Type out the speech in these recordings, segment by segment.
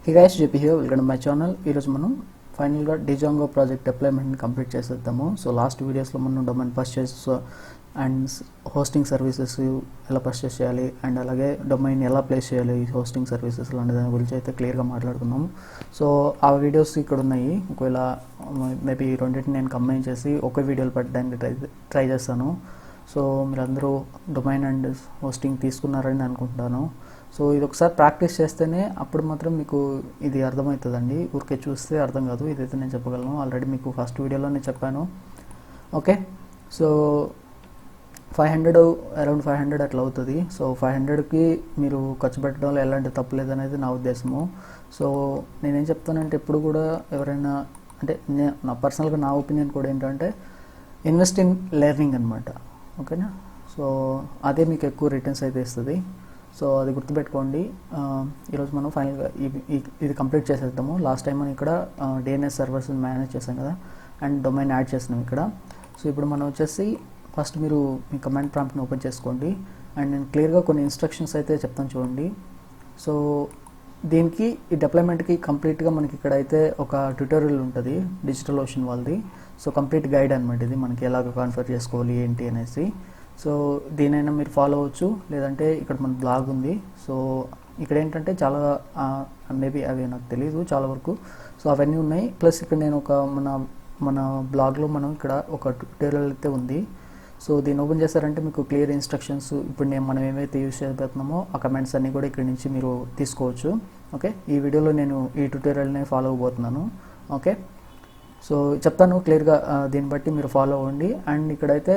Hey guys, JP here. Welcome to my channel. ఈరోజు మనం ఫైనల్గా డిజాంగో ప్రాజెక్ట్ డిప్లాయ్మెంట్ని కంప్లీట్ చేసేద్దాము. సో లాస్ట్ వీడియోస్లో మనం domain purchase and hosting services ఎలా పర్చేస్ చేయాలి అండ్ అలాగే డొమైన్ ఎలా ప్లేస్ చేయాలి ఈ హోస్టింగ్ సర్వీసెస్ లాంటి దాని గురించి అయితే క్లియర్గా మాట్లాడుకున్నాము. సో ఆ వీడియోస్ ఇక్కడ ఉన్నాయి. ఒకవేళ మేబీ రెండింటిని నేను కంబైన్ చేసి ఒకే వీడియోలు పెట్టడానికి ట్రై చేస్తాను. సో మీరందరూ డొమైన్ అండ్ హోస్టింగ్ తీసుకున్నారని అనుకుంటున్నాను. సో ఇది ఒకసారి ప్రాక్టీస్ చేస్తేనే అప్పుడు మాత్రం మీకు ఇది అర్థమవుతుందండి. ఊరికే చూస్తే అర్థం కాదు. ఇదైతే నేను చెప్పగలను. ఆల్రెడీ మీకు ఫస్ట్ వీడియోలోనే చెప్పాను. ఓకే, సో 500 అరౌండ్ 500 అట్లా అవుతుంది. సో 500కి మీరు ఖర్చు పెట్టడంలో ఎలాంటి తప్పు లేదనేది నా ఉద్దేశము. సో నేనేం చెప్తానంటే ఎప్పుడు కూడా ఎవరైనా అంటే నా పర్సనల్గా నా ఒపీనియన్ కూడా ఏంటంటే ఇన్వెస్ట్ ఇన్ లెర్నింగ్ అనమాట. ఓకేనా, సో అదే మీకు ఎక్కువ రిటర్న్స్ అయితే ఇస్తుంది. సో అది గుర్తుపెట్టుకోండి. ఈరోజు మనం ఫైనల్గా ఇది కంప్లీట్ చేసేద్దాము. లాస్ట్ టైం మనం ఇక్కడ డిఎన్ఎస్ సర్వర్స్ మేనేజ్ చేసాం కదా అండ్ డొమైన్ యాడ్ చేసినాం ఇక్కడ. సో ఇప్పుడు మనం వచ్చేసి ఫస్ట్ మీరు మీ కమాండ్ ప్రాంప్ట్ని ఓపెన్ చేసుకోండి అండ్ నేను క్లియర్గా కొన్ని ఇన్స్ట్రక్షన్స్ అయితే చెప్తాను చూడండి. సో దీనికి ఈ డిప్లాయ్మెంట్కి కంప్లీట్గా మనకి ఇక్కడ అయితే ఒక ట్యూటోరియల్ ఉంటుంది డిజిటల్ ఓషన్ వాళ్ళది. సో కంప్లీట్ గైడ్ అనమాట ఇది, మనకి ఎలాగ కాన్ఫిగర్ చేసుకోవాలి ఏంటి అనేసి. సో దీనైనా మీరు ఫాలో అవ్వచ్చు, లేదంటే ఇక్కడ మన బ్లాగ్ ఉంది. సో ఇక్కడ ఏంటంటే చాలా మేబీ అవి నాకు తెలీదు చాలా వరకు. సో అవన్నీ ఉన్నాయి. ప్లస్ ఇక్కడ నేను ఒక మన బ్లాగ్లో మనం ఇక్కడ ఒక ట్యూటోరియల్ అయితే ఉంది. సో దీన్ని ఓపెన్ చేశారంటే మీకు క్లియర్ ఇన్స్ట్రక్షన్స్ ఇప్పుడు మనం ఏమైతే యూజ్ చేయబోతున్నామో ఆ కమెంట్స్ అన్నీ కూడా ఇక్కడ నుంచి మీరు తీసుకోవచ్చు. ఓకే, ఈ వీడియోలో నేను ఈ ట్యూటోరియల్ని ఫాలో అవ్వబోతున్నాను. ఓకే, సో చెప్తాను క్లియర్గా, దీన్ని బట్టి మీరు ఫాలో అవ్వండి. అండ్ ఇక్కడైతే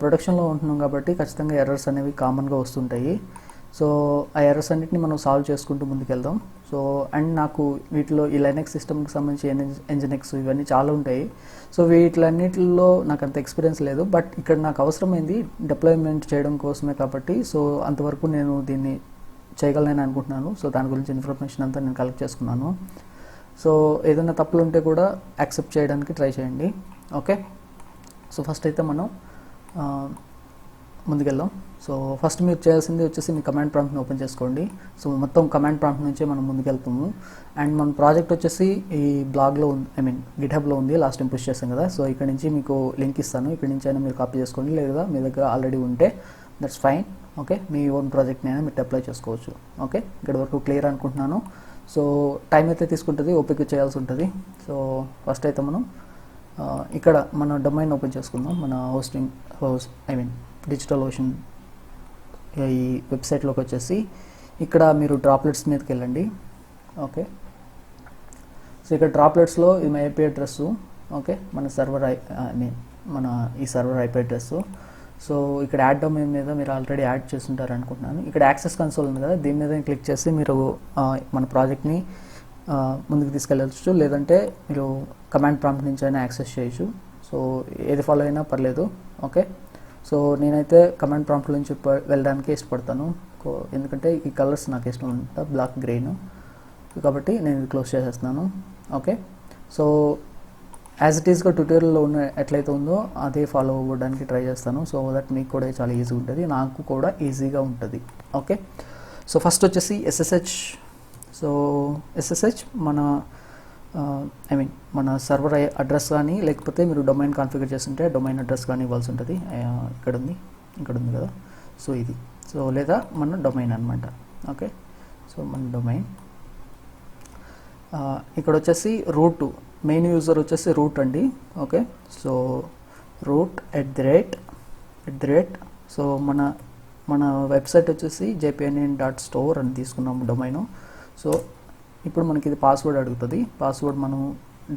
ప్రొడక్షన్లో ఉంటున్నాం కాబట్టి ఖచ్చితంగా ఎర్రర్స్ అనేవి కామన్గా వస్తుంటాయి. సో ఆ ఎర్రర్స్ అన్నిటిని మనం సాల్వ్ చేసుకుంటూ ముందుకెళ్దాం. సో అండ్ నాకు వీటిలో ఈ లైనక్స్ సిస్టమ్కి సంబంధించి ఎంజినెక్స్ ఇవన్నీ చాలా ఉంటాయి. సో వీటిలన్నిటిలో నాకు అంత ఎక్స్పీరియన్స్ లేదు, బట్ ఇక్కడ నాకు అవసరమైంది డిప్లాయ్మెంట్ చేయడం కోసమే కాబట్టి సో అంతవరకు నేను దీన్ని చేయగలనని అనుకుంటున్నాను. సో దాని గురించి ఇన్ఫర్మేషన్ అంతా నేను కలెక్ట్ చేసుకున్నాను. సో ఏదైనా తప్పులు ఉంటే కూడా యాక్సెప్ట్ చేయడానికి ట్రై చేయండి. ఓకే, సో ఫస్ట్ అయితే మనం ముందుకెళ్దాం. సో ఫస్ట్ మీరు చేయాల్సింది వచ్చేసి మీ కమాండ్ ప్రాంప్ట్ని ఓపెన్ చేసుకోండి. సో మొత్తం కమాండ్ ప్రాంప్ట్ నుంచే మనం ముందుకెళ్తాము. అండ్ మన ప్రాజెక్ట్ వచ్చేసి ఈ బ్లాగ్లో ఉంది, గిట్హబ్లో ఉంది. లాస్ట్ టైం పుష్ చేస్తాం కదా. సో ఇక్కడ నుంచి మీకు లింక్ ఇస్తాను, ఇక్కడ నుంచి అయినా మీరు కాపీ చేసుకోండి, లేదా మీ దగ్గర ఆల్రెడీ ఉంటే that's fine. Okay, me own ప్రాజెక్ట్ని అయినా మీరు అప్లై చేసుకోవచ్చు. ఓకే, ఇక్కడ వరకు క్లియర్ అనుకుంటున్నాను. సో టైం అయితే తీసుకుంటుంది, ఓపిక చేయాల్సి ఉంటుంది. సో ఫస్ట్ అయితే మనం ఇక్కడ మన డొమైన్ ఓపెన్ చేసుకుందాం. మన డిజిటల్ ఓషన్ ఈ వెబ్సైట్లోకి వచ్చేసి ఇక్కడ మీరు డ్రాప్లెట్స్ మీదకి వెళ్ళండి. ఓకే, సో ఇక్కడ డ్రాప్లెట్స్లో ఇది మా ఐపీ అడ్రస్. ఓకే, మన సర్వర్ మన ఈ సర్వర్ ఐపీ అడ్రస్. సో ఇక్కడ యాడ్ డొమైన్ మీద మీరు ఆల్రెడీ యాడ్ చేస్తుంటారు అనుకుంటున్నాను. ఇక్కడ యాక్సెస్ కన్సోల్ ఉంది కదా, దీని మీద క్లిక్ చేసి మీరు మన ప్రాజెక్ట్ని ముందుకు తీసుకెళ్ళచ్చు, లేదంటే మీరు కమాండ్ ప్రాంప్ట్ నుంచి అయినా యాక్సెస్ చేయొచ్చు. సో ఏది ఫాలో అయినా పర్లేదు. ఓకే, సో నేనైతే కమాండ్ ప్రాంప్ట్ నుంచి వెళ్ళడానికి ఇష్టపడతాను, ఎందుకంటే ఈ కలర్స్ నాకు ఇష్టం ఉంటుంది, బ్లాక్ గ్రీన్, కాబట్టి నేను ఇది క్లోజ్ చేసేస్తున్నాను. ఓకే, సో యాజ్ ఇట్ ఈస్గా ట్యూటోరియల్లో ఉన్న ఎట్లయితే ఉందో అదే ఫాలో అవ్వడానికి ట్రై చేస్తాను. సో దట్ మీకు కూడా చాలా ఈజీగా ఉంటుంది, నాకు కూడా ఈజీగా ఉంటుంది. ఓకే, సో ఫస్ట్ వచ్చేసి ఎస్ఎస్హెచ్. సో ఎస్ఎస్హెచ్ మన సర్వర్ అడ్రస్ కానీ లేకపోతే మీరు డొమైన్ కాన్ఫిగర్ చేస్తుంటే డొమైన్ అడ్రస్ కానీ ఇవ్వాల్సి ఉంటుంది. ఇక్కడ ఉంది కదా, సో ఇది. సో లేదా మన డొమైన్ అనమాట. ఓకే, సో మన డొమైన్ ఇక్కడ వచ్చేసి రూట్, మెయిన్ యూజర్ వచ్చేసి రూట్ అండి. ఓకే, సో రూట్ @ సో మన వెబ్సైట్ వచ్చేసి jpnn.store అని తీసుకున్నాము డొమైను. సో ఇప్పుడు మనకి ఇది పాస్వర్డ్ అడుగుతుంది. పాస్వర్డ్ మనం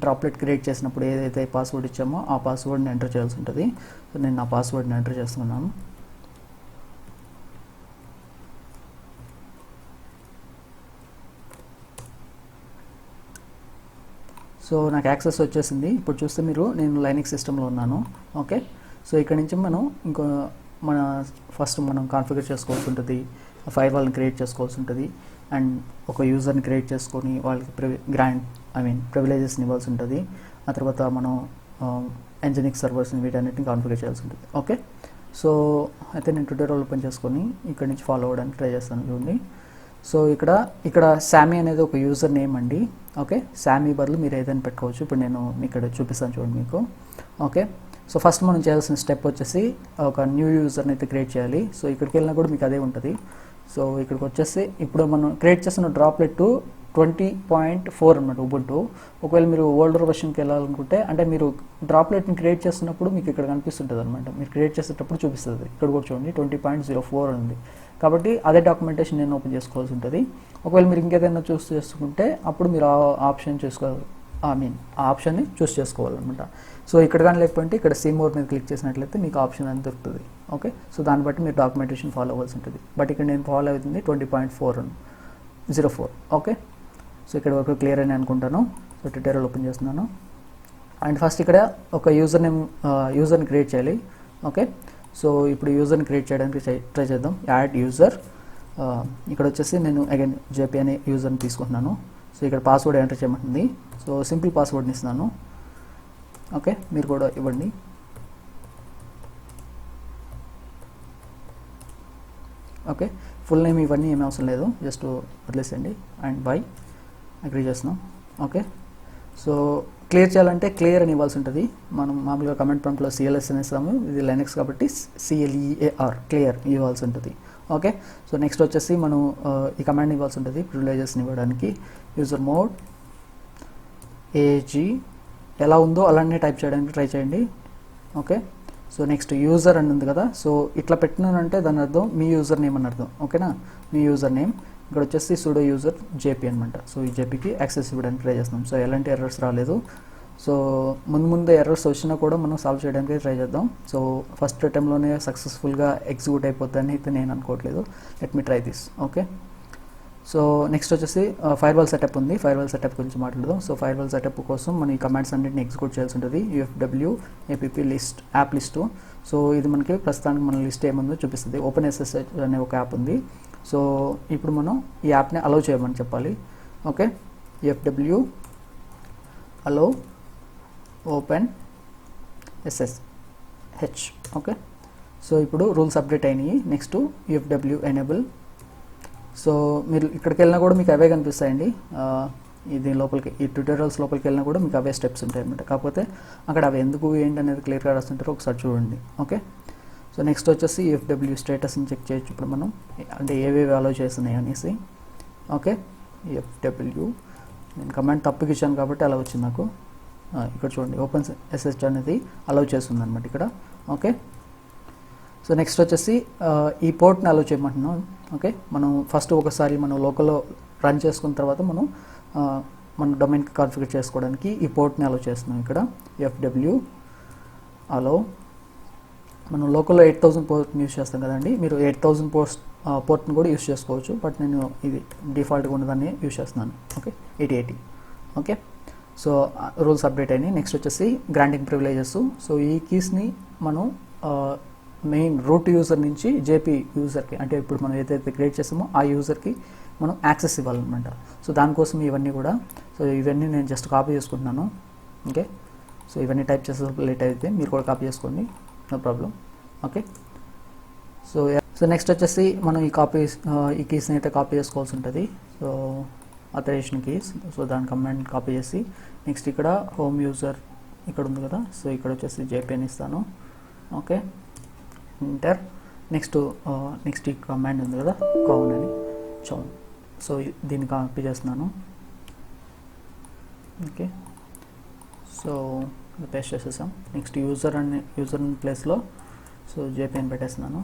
డ్రాప్లెట్ క్రియేట్ చేసినప్పుడు ఏదైతే పాస్వర్డ్ ఇచ్చామో ఆ పాస్వర్డ్ని ఎంటర్ చేయాల్సి ఉంటుంది. సో నేను నా పాస్వర్డ్ని ఎంటర్ చేస్తున్నాను. సో నాకు యాక్సెస్ వచ్చేసింది. ఇప్పుడు చూస్తే నేను లైనక్స్ సిస్టంలో ఉన్నాను. ఓకే, సో ఇక్కడ నుంచి మనం ఫస్ట్ కాన్ఫిగర్ చేసుకోవాల్సి ఉంటుంది, ఫైర్ వాల్ని క్రియేట్ చేసుకోవాల్సి ఉంటుంది అండ్ ఒక యూజర్ని క్రియేట్ చేసుకొని వాళ్ళకి ప్రివిలేజెస్ని ఇవ్వాల్సి ఉంటుంది. ఆ తర్వాత మనం ఎంజినిక్ సర్వర్స్ని వీటన్నిటిని కాన్ఫిగర్ చేయాల్సి ఉంటుంది. ఓకే, సో అయితే నేను ట్యూటోరియల్ ఓపెన్ చేసుకొని ఇక్కడ నుంచి ఫాలో అవ్వడానికి ట్రై చేస్తాను చూడండి. సో ఇక్కడ శామీ అనేది ఒక యూజర్ నేమ్ అండి. ఓకే, శామీ బదులు మీరు ఏదైనా పెట్టుకోవచ్చు. ఇప్పుడు నేను ఇక్కడ చూపిస్తాను చూడండి మీకు. ఓకే, సో ఫస్ట్ మనం చేయాల్సిన స్టెప్ వచ్చేసి ఒక న్యూ యూజర్ని అయితే క్రియేట్ చేయాలి. సో ఇక్కడికి వెళ్ళినా కూడా మీకు అదే ఉంటుంది. సో ఇక్కడికి వచ్చేసి ఇప్పుడు మనం క్రియేట్ చేసిన డ్రాప్లెట్ 20.4 అనమాట ఉబుంటు. ఒకవేళ మీరు ఓల్డర్ వర్షన్కి వెళ్ళాలనుకుంటే, అంటే మీరు డ్రాప్లెట్ని క్రియేట్ చేస్తున్నప్పుడు మీకు ఇక్కడ కనిపిస్తుంటుంది అనమాట. మీరు క్రియేట్ చేసేటప్పుడు చూపిస్తుంది. ఇక్కడ కూడా చూడండి 20.04 ఉంది. కాబట్టి అదే డాక్యుమెంటేషన్ నేను ఓపెన్ చేసుకోవాల్సి ఉంటుంది. ఒకవేళ మీరు ఇంకేదైనా చూస్ చేసుకుంటే అప్పుడు మీరు ఆ ఆప్షన్ ఆ ఆప్షన్ని చూస్ చేసుకోవాలన్నమాట. సో ఇక్కడ కానీ లేకపోతే ఇక్కడ సీమోర్ మీద క్లిక్ చేసినట్లయితే మీకు ఆప్షన్ అని దొరుకుతుంది. ఓకే, సో దాన్ని బట్టి మీరు డాక్యుమెంటేషన్ ఫాలో అవ్వాల్సి ఉంటుంది. బట్ ఇక్కడ నేను ఫాలో అవుతుంది 20.04. ఓకే, సో ఇక్కడ వరకు క్లియర్ అని అనుకుంటాను. సో ట్యూటోరియల్ ఓపెన్ చేస్తున్నాను. అండ్ ఫస్ట్ ఇక్కడ ఒక యూజర్ని క్రియేట్ చేయాలి. ఓకే, సో ఇప్పుడు యూజర్ని క్రియేట్ చేయడానికి ట్రై చేద్దాం. Add user. ఇక్కడ వచ్చేసి నేను అగైన్ జేపీ అనే యూజర్ని తీసుకుంటున్నాను. సో ఇక్కడ పాస్వర్డ్ ఎంటర్ చేయమంటుంది. సో సింపుల్ పాస్వర్డ్ని ఇస్తున్నాను. ఓకే, మీరు కూడా ఇవ్వండి. ఓకే, ఫుల్ నేమ్ ఇవన్నీ ఏమీ అవసరం లేదు, జస్ట్ వదిలేసండి. అండ్ బై అగ్రీ చేస్తున్నాం. ఓకే, సో క్లియర్ చేయాలంటే క్లియర్ అని ఇవ్వాల్సి ఉంటుంది. మనం మామూలుగా కమెంట్ ప్రాంప్ట్లో CLS అని ఇస్తాము. ఇది లైనక్స్ కాబట్టి CLEAR క్లియర్ ఇవ్వాల్సి ఉంటుంది. ఓకే, సో నెక్స్ట్ వచ్చేసి మనం ఈ కమాండ్ ఇవ్వాల్సి ఉంటుంది ప్రివిలేజెస్ని ఇవ్వడానికి. యూజర్ మోడ్ AG ఎలా ఉందో అలానే టైప్ చేయడానికి ట్రై చేయండి. ఓకే, సో నెక్స్ట్ యూజర్ అని ఉంది కదా, సో ఇట్లా పెట్టినానంటే దాని అర్థం మీ యూజర్ నేమ్ అని అర్థం. ఓకేనా, మీ యూజర్ నేమ్. ఇక్కడ వచ్చేసి sudo user JP అనమాట. సో ఈ JPకి యాక్సెస్ ఇవ్వడానికి ట్రై చేస్తాం. సో ఎలాంటి ఎర్రర్స్ రాలేదు. సో ముందు ఎర్రర్స్ వచ్చినా కూడా మనం సాల్వ్ చేయడానికి ట్రై చేద్దాం. సో ఫస్ట్ అటెంప్ట్లోనే సక్సెస్ఫుల్గా ఎగ్జిక్యూట్ అయిపోతుందని అయితే నేను అనుకోవట్లేదు. Let me try this. Okay, so next వచ్చేసి ఫైర్వాల్ సెటప్ ఉంది. ఫైర్వాల్ సెటప్ గురించి మాట్లాడదాం. సో ఫైర్వాల్ సెటప్ కోసం మనం ఈ కమాండ్స్ అన్నింటిని ఎగ్జిక్యూట్ చేయాల్సి ఉంటుంది. UFW app list app list. So ఇది మనకి ప్రస్తుతానికి మన లిస్ట్ ఏముందో చూపిస్తుంది. OpenSSH అనే ఒక యాప్ ఉంది. సో ఇప్పుడు మనం ఈ యాప్ని అలౌ చేయమని చెప్పాలి. Okay, UFW allow open SSH. Okay, so ఇప్పుడు రూల్స్ అప్డేట్ అయినాయి. Next UFW enable. సో మీరు ఇక్కడికి వెళ్ళినా కూడా మీకు అవే కనిపిస్తాయండి. ఇది లోపలికి ఈ ట్యూటోరియల్స్ లోపలికి వెళ్ళినా కూడా మీకు అవే స్టెప్స్ ఉంటాయి అన్నమాట. కాకపోతే అక్కడ అవి ఎందుకు ఏంటి అనేది క్లియర్గా రాస్తుంటారో ఒకసారి చూడండి. ఓకే, సో నెక్స్ట్ వచ్చేసి UFW స్టేటస్ని చెక్ చేయొచ్చు ఇప్పుడు మనం, అంటే ఏవేవి అలౌ చేస్తున్నాయి అనేసి. ఓకే, UFW నేను కమాండ్ తప్పుకి ఇచ్చాను కాబట్టి అలా వచ్చింది నాకు. ఇక్కడ చూడండి OpenSSH అనేది అలౌ చేస్తుంది అనమాట ఇక్కడ. ఓకే, సో నెక్స్ట్ వచ్చేసి ఈ పోర్ట్ని అలౌ చేయమంటున్నాం. ఓకే, మనం ఫస్ట్ ఒకసారి మనం లోకల్లో రన్ చేసుకున్న తర్వాత మనం మన డొమైన్కి కాన్ఫిగర్ చేసుకోవడానికి ఈ పోర్ట్ని అలౌ చేస్తున్నాం ఇక్కడ. UFW allow. మనం లోకల్లో 8000 పోర్ట్ని యూస్ చేస్తాం కదండి, మీరు 8000 పోర్ట్ని కూడా యూస్ చేసుకోవచ్చు. బట్ నేను ఇది డిఫాల్ట్గా ఉన్నదాన్ని యూస్ చేస్తున్నాను. Okay, 8080. Okay, so rules update అయినాయి. నెక్స్ట్ వచ్చేసి గ్రాంటింగ్ ప్రివిలేజెస్. సో ఈ కీస్ని మనం మెయిన్ రూట్ యూజర్ నుంచి JP యూజర్కి, అంటే ఇప్పుడు మనం ఏదైతే క్రియేట్ చేస్తామో ఆ యూజర్కి మనం యాక్సెస్ ఇవ్వాలన్నమాట. సో దానికోసం ఇవన్నీ కూడా, సో ఇవన్నీ నేను జస్ట్ కాపీ చేసుకుంటున్నాను. ఓకే, సో ఇవన్నీ టైప్ చేసే లేట్ అయితే మీరు కూడా కాపీ చేసుకోండి, no problem. Okay, so next వచ్చేసి మనం ఈ కీస్ని అయితే కాపీ చేసుకోవాల్సి ఉంటుంది. So authorization keys. సో దాని కమాండ్ కాపీ చేసి నెక్స్ట్ ఇక్కడ హోమ్ యూజర్ ఇక్కడ ఉంది కదా, సో ఇక్కడ వచ్చేసి JP అని ఇస్తాను. Okay, enter. నెక్స్ట్ ఈ కమాండ్ ఉంది కదా కౌన్ అని, చౌన్. సో దీన్ని కాపీ చేస్తున్నాను. ఓకే, సో పేస్ట్ చేసేసాం. నెక్స్ట్ యూజర్ ప్లేస్లో సో JP అని పెట్టేస్తున్నాను.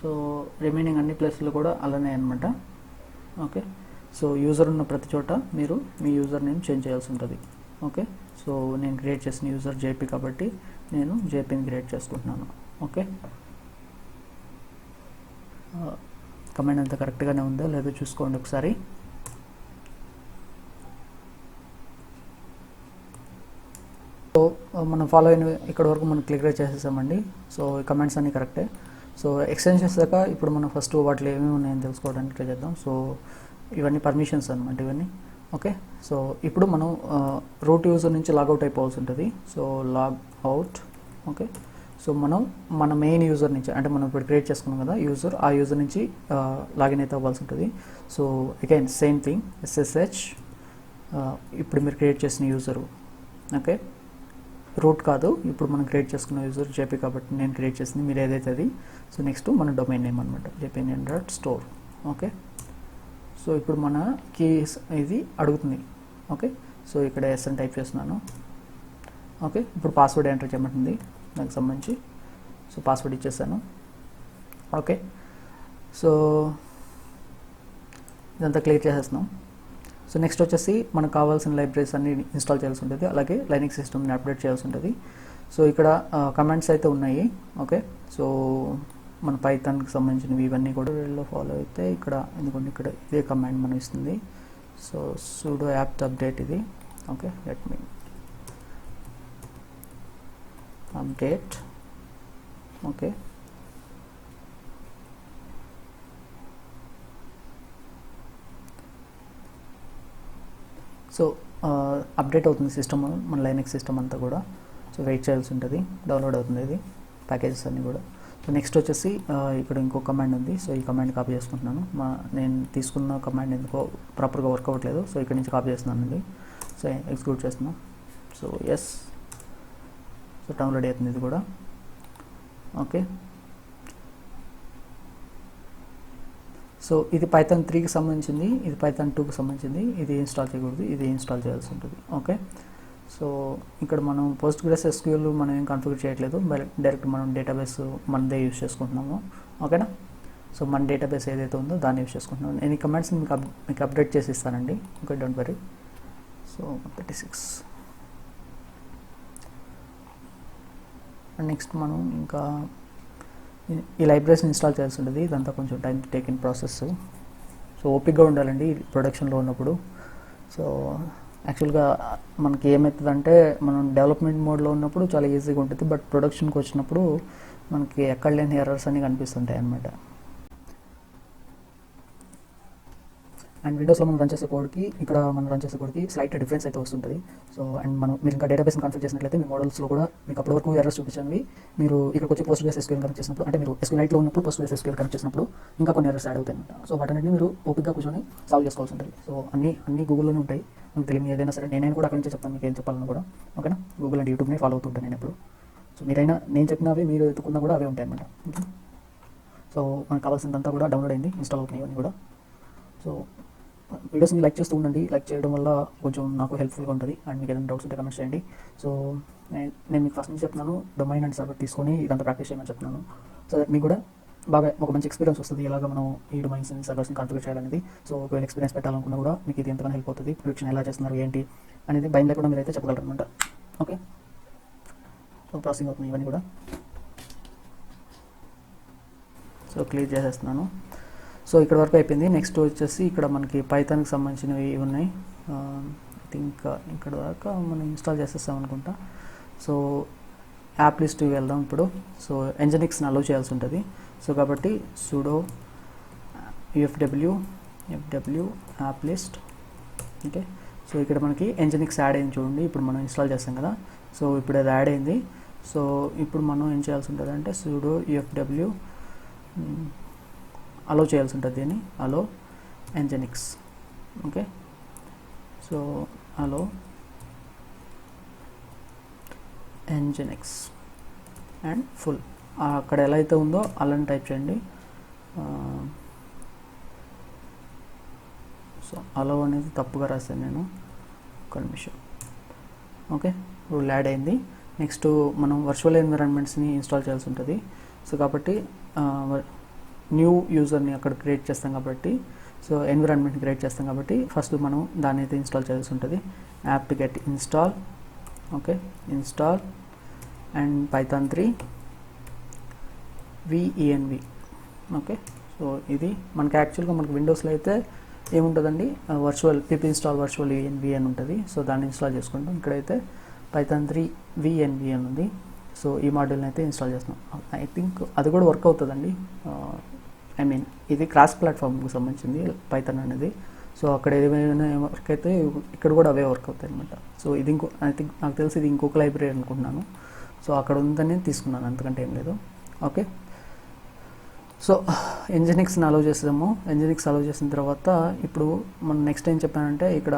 సో రిమైనింగ్ అన్ని ప్లేస్లో కూడా అలానే అనమాట. ఓకే, సో యూజర్ ఉన్న ప్రతి చోట మీరు మీ యూజర్ నేమ్ చేంజ్ చేయాల్సి ఉంటుంది. ఓకే, సో నేను క్రియేట్ చేసిన యూజర్ JP కాబట్టి నేను JPని క్రియేట్ చేసుకుంటున్నాను. ఓకే, కమాండ్ అంతా కరెక్ట్గానే ఉందో లేదో చూసుకోండి ఒకసారి. సో మనం ఫాలో అయిన ఇక్కడ వరకు మనం క్లియర్ చేసేసామండి. సో ఈ కమాండ్స్ అన్నీ కరెక్టే. సో ఎక్స్టెన్షన్స్ దాకా ఇప్పుడు మనం ఫస్ట్ వాటిలో ఏమేమి ఉన్నాయని తెలుసుకోవడానికి ట్రై చేద్దాం. సో ఇవన్నీ పర్మిషన్స్ అనమాట ఇవన్నీ. ఓకే, సో ఇప్పుడు మనం రూట్ యూజర్ నుంచి లాగౌట్ అయిపోవాల్సి ఉంటుంది. So log out. Okay, so మనం మన మెయిన్ యూజర్ నుంచి, అంటే మనం ఇప్పుడు క్రియేట్ చేసుకున్నాం కదా యూజర్, ఆ యూజర్ నుంచి లాగిన్ అయితే అవ్వాల్సి ఉంటుంది. So again same thing SSH, ఇప్పుడు మీరు క్రియేట్ చేసిన యూజరు, ఓకే, రూట్ కాదు, ఇప్పుడు మనం క్రియేట్ చేసుకున్న యూజర్ జేపీ కాబట్టి నేను క్రియేట్ చేసింది, మీరు ఏదైతే అది. సో నెక్స్ట్ మన డొమైన్ నేమ్ అనమాట, jpname.store. ఓకే, సో ఇప్పుడు మన కీస్ ఇది అడుగుతుంది. ఓకే, సో ఇక్కడ ఎస్ అని టైప్ చేస్తున్నాను. ఓకే, ఇప్పుడు పాస్వర్డ్ ఎంటర్ చేయమంటుంది దానికి సంబంధించి. సో పాస్వర్డ్ ఇచ్చేసాను. ఓకే, సో ఇదంతా క్లియర్ చేసేస్తున్నాం. సో నెక్స్ట్ వచ్చేసి మనకు కావాల్సిన లైబ్రరీస్ అన్ని ఇన్స్టాల్ చేయాల్సి ఉంటుంది, అలాగే లైనక్స్ సిస్టమ్ని అప్డేట్ చేయాల్సి ఉంటుంది. సో ఇక్కడ కమాండ్స్ అయితే ఉన్నాయి. ఓకే, సో మన పైథాన్కి సంబంధించినవి ఇవన్నీ కూడా వీళ్ళు ఫాలో అయితే ఇక్కడ ఎందుకంటే ఇక్కడ ఇదే కమాండ్ మనం ఇస్తుంది. సో sudo apt update ఇది. Okay, let me update. Okay, so update అవుతుంది సిస్టమ్, మన లైనక్స్ సిస్టమ్ అంతా కూడా. సో వెయిట్ చేయాల్సి ఉంటుంది, డౌన్లోడ్ అవుతుంది ఇది ప్యాకేజెస్ అన్నీ కూడా. సో నెక్స్ట్ వచ్చేసి ఇక్కడ ఇంకో కమాండ్ ఉంది. సో ఈ కమాండ్ కాపీ చేసుకుంటున్నాను. నేను తీసుకున్న కమాండ్ ఎందుకో ప్రాపర్గా వర్క్ అవ్వట్లేదు, సో ఇక్కడ నుంచి కాపీ చేస్తున్నానండి. సో ఎగ్జిక్యూట్ చేస్తున్నాం. సో ఎస్, సో డౌన్లోడ్ అవుతుంది ఇది కూడా. ఓకే, సో ఇది పైథాన్ 3కి సంబంధించింది, ఇది పైథాన్ 2కి సంబంధించింది. ఇది ఇన్స్టాల్ చేయకూడదు, ఇది ఇన్స్టాల్ చేయాల్సి ఉంటుంది. ఓకే, సో ఇక్కడ మనం PostgreSQL మనం ఏం కాన్ఫిగర్ చేయట్లేదు, డైరెక్ట్ మనం డేటాబేస్ మనదే యూస్ చేసుకుంటున్నాము. ఓకేనా, సో మన డేటాబేస్ ఏదైతే ఉందో దాన్ని యూస్ చేసుకుంటున్నాము. నేను ఈ కమాండ్స్ మీకు అప్డేట్ చేసి ఇస్తానండి. Okay, don't worry. So 36. And next మనం ఇంకా ఈ లైబ్రరీస్ని ఇన్స్టాల్ చేయాల్సి ఉంటుంది. ఇదంతా కొంచెం టైం టేకింగ్ ప్రాసెస్. సో ఓపిక్గా ఉండాలండి ప్రొడక్షన్లో ఉన్నప్పుడు. సో యాక్చువల్గా మనకి ఏమవుతుందంటే మనం డెవలప్మెంట్ మోడ్లో ఉన్నప్పుడు చాలా ఈజీగా ఉంటుంది, బట్ ప్రొడక్షన్కి వచ్చినప్పుడు మనకి ఎక్కడ లేని ఎర్రర్స్ అన్నీ కనిపిస్తుంటాయి అన్నమాట. అండ్ విండోస్లో మనం రన్ చేసే కోడ్కి ఇక్కడ మనం రన్ చేసే కోడ్కి స్లైట్ డిఫరెన్స్ అయితే వస్తుంటుంది. సో అండ్ మీరు ఇంకా డేటాబేస్ని కాన్ఫిగర్ చేసినట్లయితే మీ మోడల్స్లో కూడా మీకు అప్పటి వరకు ఎర్రర్స్ చూపించండి. మీరు ఇక్కడికి వచ్చి PostgreSQL కనెక్ట్ చేసినప్పుడు, అంటే మీరు SQLiteలో ఉన్నప్పుడు PostgreSQL కనెక్ట్ చేసినప్పుడు ఇంకా కొన్ని ఎర్రర్స్ యాడ్ అవుతాయి అన్నమాట. సో వాటన్నిటిని మీరు ఓపిక్గా కూర్చొని సాల్వ్ చేసుకోవాల్సి ఉంటుంది. సో అన్ని గూగుల్లోనే ఉంటాయి, మీకు తెలియని ఏదైనా సరే నేను కూడా అక్కడి నుంచి చెప్తాను మీకు ఏం చెప్పాలని కూడా. ఓకేనా, గూగుల్ అండ్ యూట్యూబ్ని ఫాలో అవుతుంటాను నేను ఎప్పుడు. సో మీరైనా నేను చెప్పినవి మీరు ఎత్తుకున్నా కూడా అవే ఉంటాయి అన్నమాట. ఓకే, సో మనకు కావాల్సిందంతా కూడా డౌన్లోడ్ అయింది, ఇన్స్టాల్ అవుతున్నాయి ఇవన్నీ కూడా. సో వీడియోస్ని లైక్ చేస్తూ ఉండండి, లైక్ చేయడం వల్ల కొంచెం నాకు హెల్ప్ఫుల్గా ఉంటుంది. అండ్ మీకు ఏదైనా డౌట్స్ ఉంటే కమెంట్స్ చేయండి. సో నేను మీకు ఫస్ట్ నుంచి చెప్తున్నాను, డొమైన్ అండ్ సర్వర్ తీసుకొని ఇదంతా ప్రాక్టీస్ చేయమని చెప్తున్నాను. సో దట్ మీకు కూడా బాగా ఒక మంచి ఎక్స్పీరియన్స్ వస్తుంది, ఎలాగ మనం ఈ డొమైన్స్ సర్వర్స్ని కాన్ఫిగర్ చేయాలనేది. సో ఒకవేళ ఎక్స్పీరియన్స్ పెట్టాలనుకున్నా కూడా మీకు ఇది ఎంతగానో హెల్ప్ అవుతుంది. ప్రొడక్షన్ ఎలా చేస్తున్నారు ఏంటి అనేది భయం లేకుండా మీరైతే చెప్పగలరు అనమాట. ఓకే, సో ప్రాసెసింగ్ అవుతుంది ఇవన్నీ కూడా. సో క్లియర్ చేసేస్తున్నాను. సో ఇక్కడ వరకు అయిపోయింది. నెక్స్ట్ వచ్చేసి ఇక్కడ మనకి పైథాన్కి సంబంధించినవి ఉన్నాయి. ఐ థింక్ ఇక్కడ దాకా మనం ఇన్స్టాల్ చేసేస్తాం అనుకుంటా. సో యాప్ లిస్ట్కి వెళ్దాం ఇప్పుడు. సో Nginxని అలో చేయాల్సి ఉంటుంది. సో కాబట్టి sudo fw app list. Okay, so ఇక్కడ మనకి Nginx యాడ్ అయింది చూడండి. ఇప్పుడు మనం ఇన్స్టాల్ చేస్తాం కదా, సో ఇప్పుడు అది యాడ్ అయింది. సో ఇప్పుడు మనం ఏం చేయాల్సి ఉంటుంది అంటే sudo fw అలో చేయాల్సి ఉంటుంది, దీన్ని allow Nginx. Okay, so allow Nginx and full అక్కడ ఎలా అయితే ఉందో అలానే టైప్ చేయండి. సో అలో అనేది తప్పుగా రాశాను నేను, ఒక నిమిషం. ఓకే, రూల్ యాడ్ అయింది. నెక్స్ట్ మనం వర్చువల్ ఎన్విరాన్మెంట్స్ని ఇన్స్టాల్ చేయాల్సి ఉంటుంది. సో కాబట్టి న్యూ యూజర్ని అక్కడ క్రియేట్ చేస్తాం కాబట్టి, సో ఎన్విరాన్మెంట్ క్రియేట్ చేస్తాం కాబట్టి ఫస్ట్ మనం దాన్ని అయితే ఇన్స్టాల్ చేయాల్సి ఉంటుంది. apt get install. Okay, install and python 3 venv. Okay, so ఇది మనకి యాక్చువల్గా మనకి విండోస్లో అయితే ఏముంటుందండి, virtual pip install virtual env అని ఉంటుంది. సో దాన్ని ఇన్స్టాల్ చేసుకుంటాం. ఇక్కడైతే python 3 venv అని ఉంది. సో ఈ మాడ్యూల్ని అయితే ఇన్స్టాల్ చేస్తున్నాం. ఐ థింక్ అది కూడా వర్క్ అవుతుందండి. ఐ మీన్ ఇది క్రాస్ ప్లాట్ఫామ్కి సంబంధించింది పైథాన్ అనేది. సో అక్కడ ఏమైనా వర్క్ అయితే ఇక్కడ కూడా అవే వర్క్ అవుతాయి అనమాట. సో ఇది ఐ థింక్ నాకు తెలిసి ఇది ఇంకొక లైబ్రరీ అనుకుంటున్నాను. సో అక్కడ ఉందని తీసుకున్నాను, అంతకంటే ఏం లేదు. ఓకే, సో Nginxని అలౌ చేసాము. Nginx అలౌ చేసిన తర్వాత ఇప్పుడు మనం నెక్స్ట్ ఏం చెప్పానంటే ఇక్కడ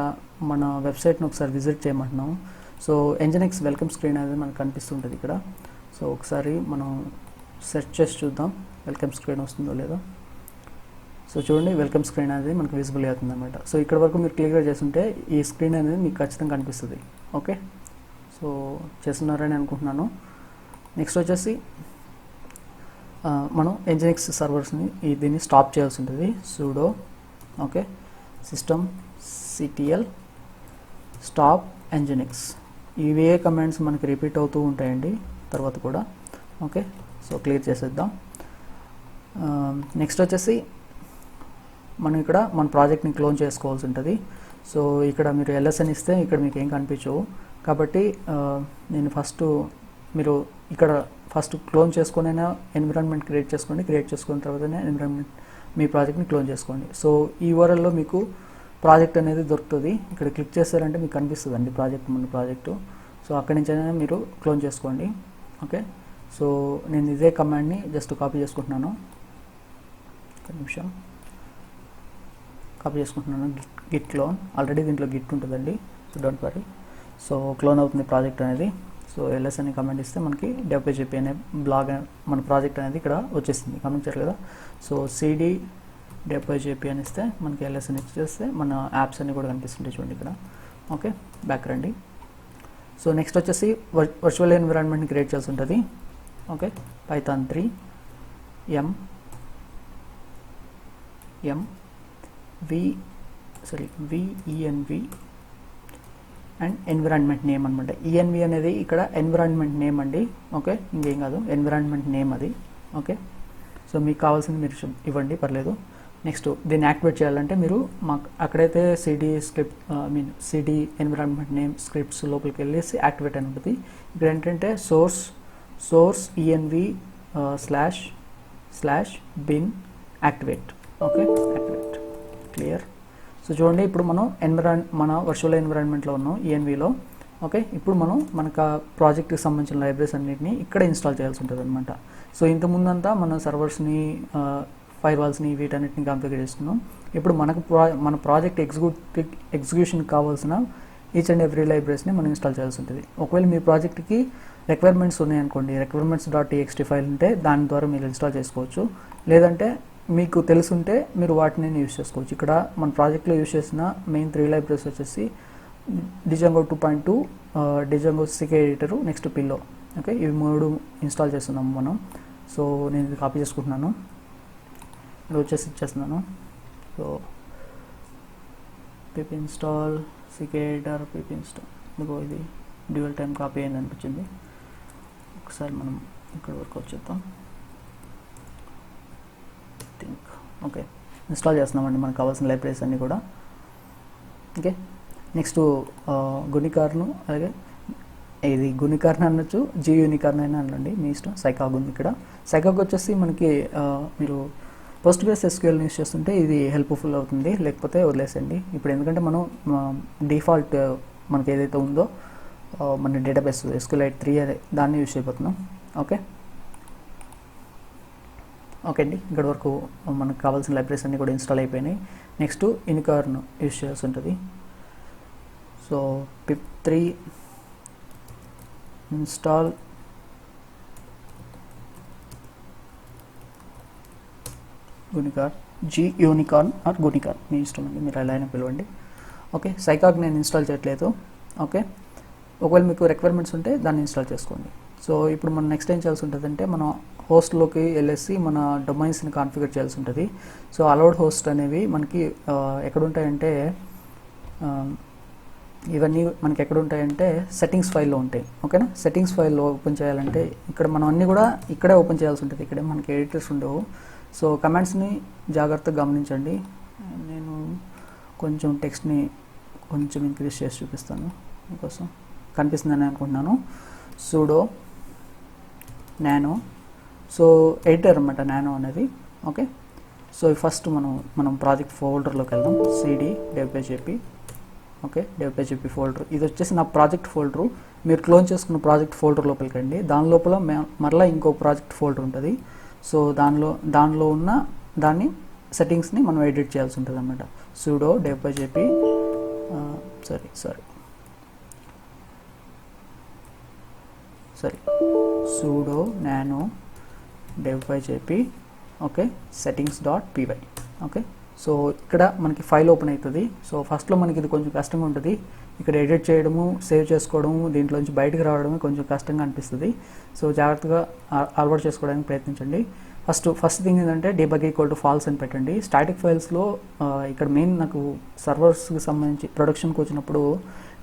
మన వెబ్సైట్ని ఒకసారి విజిట్ చేయమంటున్నాము. సో Nginx వెల్కమ్ స్క్రీన్ అనేది మనకు కనిపిస్తుంటుంది ఇక్కడ. సో ఒకసారి మనం సెర్చ్ చేసి చూద్దాం వెల్కమ్ స్క్రీన్ వస్తుందో లేదో. సో చూడండి, వెల్కమ్ స్క్రీన్ అనేది మనకు విజిబుల్ అవుతుంది అనమాట. సో ఇక్కడ వరకు మీరు క్లియర్గా చేస్తుంటే ఈ స్క్రీన్ అనేది మీకు ఖచ్చితంగా కనిపిస్తుంది. ఓకే, సో చేస్తున్నారని అనుకుంటున్నాను. నెక్స్ట్ వచ్చేసి మనం Nginx సర్వర్స్ని దీన్ని స్టాప్ చేయాల్సి ఉంటుంది. sudo okay system ctl stop Nginx. ఇవే కమాండ్స్ మనకి రిపీట్ అవుతూ ఉంటాయండి తర్వాత కూడా. ఓకే, సో క్లియర్ చేసేద్దాం. నెక్స్ట్ వచ్చేసి మనం ఇక్కడ మన ప్రాజెక్ట్ని క్లోన్ చేసుకోవాల్సి ఉంటుంది. సో ఇక్కడ మీరు ls అని ఇస్తే ఇక్కడ మీకు ఏం కనిపించవు. కాబట్టి నేను మీరు ఇక్కడ ఫస్ట్ క్లోన్ చేసుకునైనా ఎన్విరాన్మెంట్ క్రియేట్ చేసుకున్న తర్వాతనే ఎన్విరాన్మెంట్ మీ ప్రాజెక్ట్ని క్లోన్ చేసుకోండి. సో ఈ URLలో మీకు ప్రాజెక్ట్ అనేది దొరుకుతుంది. ఇక్కడ క్లిక్ చేస్తారంటే మీకు కనిపిస్తుంది అండి మన ప్రాజెక్టు. సో అక్కడి నుంచైనా మీరు క్లోన్ చేసుకోండి. ఓకే, సో నేను ఇదే కమాండ్ని జస్ట్ కాపీ చేసుకుంటున్నాను. ఒక నిమిషం కాపీ చేసుకుంటున్నాను. గిట్ క్లోన్, ఆల్రెడీ దీంట్లో గిట్ ఉంటుందండి, so don't worry. So clone అవుతుంది ప్రాజెక్ట్ అనేది. సో ls అని కమెంట్ ఇస్తే మనకి dev.jp అనే బ్లాగ్ మన ప్రాజెక్ట్ అనేది ఇక్కడ వచ్చేసింది, గమనించారు కదా. సో cd dev.jp అని ఇస్తే మనకి ls అని ఇచ్చేస్తే మన యాప్స్ అన్ని కూడా కనిపిస్తుంటాయి చూడండి ఇక్కడ. ఓకే, బ్యాక్ రండి. సో నెక్స్ట్ వచ్చేసి వర్చువల్ ఎన్విరాన్మెంట్ని క్రియేట్ చేసి ఉంటుంది. Okay, python 3 venv and environment name అనమాట. env అనేది ఇక్కడ ఎన్విరాన్మెంట్ నేమ్ అండి. ఓకే, ఇంకేం కాదు, ఎన్విరాన్మెంట్ నేమ్ అది. ఓకే, సో మీకు కావాల్సింది మీరు ఇవ్వండి, పర్లేదు. నెక్స్ట్ దీన్ని యాక్టివేట్ చేయాలంటే మీరు మాకు అక్కడైతే cd ఎన్విరాన్మెంట్ నేమ్ స్క్రిప్ట్స్ లోపలికి వెళ్ళేసి యాక్టివేట్ అని ఉంటుంది. ఇక్కడ ఏంటంటే source env /bin activate. Okay, activate clear. So చూడండి, ఇప్పుడు మనం మన వర్చువల్ ఎన్విరాన్మెంట్లో ఉన్నాం envలో. ఓకే, ఇప్పుడు మనం మనకు ప్రాజెక్ట్కి సంబంధించిన లైబ్రరీస్ అన్నింటినీ ఇక్కడ ఇన్స్టాల్ చేయాల్సి ఉంటుంది అనమాట. సో ఇంతకుముందంతా మన సర్వర్స్ని ఫైర్వాల్స్ని వీటన్నిటిని కాన్ఫిగర్ చేసుకున్నాం. ఇప్పుడు మన ప్రాజెక్ట్ ఎగ్జిక్యూషన్ కావాల్సిన ఈచ్ అండ్ ఎవ్రీ లైబ్రరీస్ని మనం ఇన్స్టాల్ చేయాల్సి ఉంటుంది. ఒకవేళ మీ ప్రాజెక్ట్కి రిక్వైర్మెంట్స్ ఉన్నాయనుకోండి, requirements.txt ఫైల్ ఉంటే దాని ద్వారా మీరు ఇన్స్టాల్ చేసుకోవచ్చు. లేదంటే మీకు తెలుసుంటే మీరు వాటిని యూజ్ చేసుకోవచ్చు. ఇక్కడ మన ప్రాజెక్ట్లో యూజ్ చేసిన మెయిన్ 3 లైబ్రరీస్ వచ్చేసి Django 2.2, Django CK editor, next pillow. Okay, ఇవి 3 ఇన్స్టాల్ చేస్తున్నాము మనం. సో నేను ఇది కాపీ చేసుకుంటున్నాను, ఇది వచ్చేసి ఇచ్చేస్తున్నాను. So pip install CK editor, pip install. ఇదిగో ఇది డ్యూయల్ టైం కాపీ అయింది అనిపించింది. ఒకసారి మనం ఇక్కడ వరకు వచ్చేద్దాం. ఓకే, ఇన్స్టాల్ చేస్తున్నామండి మనకు కావాల్సిన లైబ్రరీస్ అన్నీ కూడా. ఓకే, నెక్స్ట్ గునికార్ను, అలాగే ఇది గునికార్న్ అనొచ్చు, యూనికార్న్ అయినా అనండి, మీ ఇష్టం. సైకాగ్ ఉంది ఇక్కడ. సైకాగ్ వచ్చేసి మనకి మీరు PostgreSQL యూస్ చేస్తుంటే ఇది హెల్ప్ఫుల్ అవుతుంది, లేకపోతే వదిలేసండి ఇప్పుడు. ఎందుకంటే మనం డిఫాల్ట్ మనకి ఏదైతే ఉందో మన డేటాబేస్ SQLite 3 అదే దాన్ని యూస్ అయిపోతున్నాం. ఓకే ఓకే అండి, ఇక్కడ వరకు మనకు కావాల్సిన లైబ్రరీస్ అన్నీ కూడా ఇన్స్టాల్ అయిపోయినాయి. నెక్స్ట్ యూనికార్న్ యూస్ చేయాల్సి ఉంటుంది. So pip3 install Gunicorn, Uvicorn or Gunicorn మీ ఇష్టం అండి, మీరు ఎలా అయినా పిలవండి. ఓకే, సైకాగ్ నేను ఇన్స్టాల్ చేయట్లేదు. ఓకే, ఒకవేళ మీకు రిక్వైర్మెంట్స్ ఉంటే దాన్ని ఇన్స్టాల్ చేసుకోండి. సో ఇప్పుడు మనం నెక్స్ట్ ఏం చేయాల్సి ఉంటుంది అంటే మనం హోస్ట్లోకి వెళ్ళేసి మన డొమైన్స్ని కాన్ఫిగర్ చేయాల్సి ఉంటుంది. సో అలౌడ్ హోస్ట్ అనేవి మనకి ఎక్కడ ఉంటాయంటే ఇవన్నీ మనకి ఎక్కడ ఉంటాయంటే సెట్టింగ్స్ ఫైల్లో ఉంటాయి. ఓకేనా, సెట్టింగ్స్ ఫైల్లో ఓపెన్ చేయాలంటే ఇక్కడ మనం అన్నీ కూడా ఇక్కడే ఓపెన్ చేయాల్సి ఉంటుంది. ఇక్కడే మనకి ఎడిటర్స్ ఉండవు. సో కమాండ్స్ని జాగ్రత్తగా గమనించండి. నేను కొంచెం టెక్స్ట్ని కొంచెం ఇంక్రీజ్ చేసి చూపిస్తాను మీకోసం, కనిపిస్తుందని అనుకుంటున్నాను. sudo nano, సో ఎడిటర్ అనమాట నానో అనేది. ఓకే, సో ఫస్ట్ మనం ప్రాజెక్ట్ ఫోల్డర్లోకి వెళ్దాం. cd dev.jp. Okay, dev.jp folder, ఇది వచ్చేసి నా ప్రాజెక్ట్ ఫోల్డరు. మీరు క్లోన్ చేసుకున్న ప్రాజెక్ట్ ఫోల్డర్ లోపలికి రండి. దాని లోపల మరలా ఇంకో ప్రాజెక్ట్ ఫోల్డర్ ఉంటుంది. సో దానిలో ఉన్న దాన్ని సెట్టింగ్స్ని మనం ఎడిట్ చేయాల్సి ఉంటుంది అన్నమాట. sudo dev/jp sudo nano dev/jp okay settings.py okay. So ఇక్కడ మనకి ఫైల్ ఓపెన్ అవుతుంది. సో ఫస్ట్లో మనకి ఇది కొంచెం కష్టంగా ఉంటుంది. ఇక్కడ ఎడిట్ చేయడము, సేవ్ చేసుకోవడము, దీంట్లోంచి బయటకు రావడమే కొంచెం కష్టంగా అనిపిస్తుంది. సో జాగ్రత్తగా అలవాటు చేసుకోవడానికి ప్రయత్నించండి. ఫస్ట్ థింగ్ ఏంటంటే డీబగ్ ఈక్వల్ టు ఫాల్స్ అని పెట్టండి. స్టాటిక్ ఫైల్స్లో ఇక్కడ మెయిన్ నాకు సర్వర్స్కి సంబంధించి ప్రొడక్షన్కి వచ్చినప్పుడు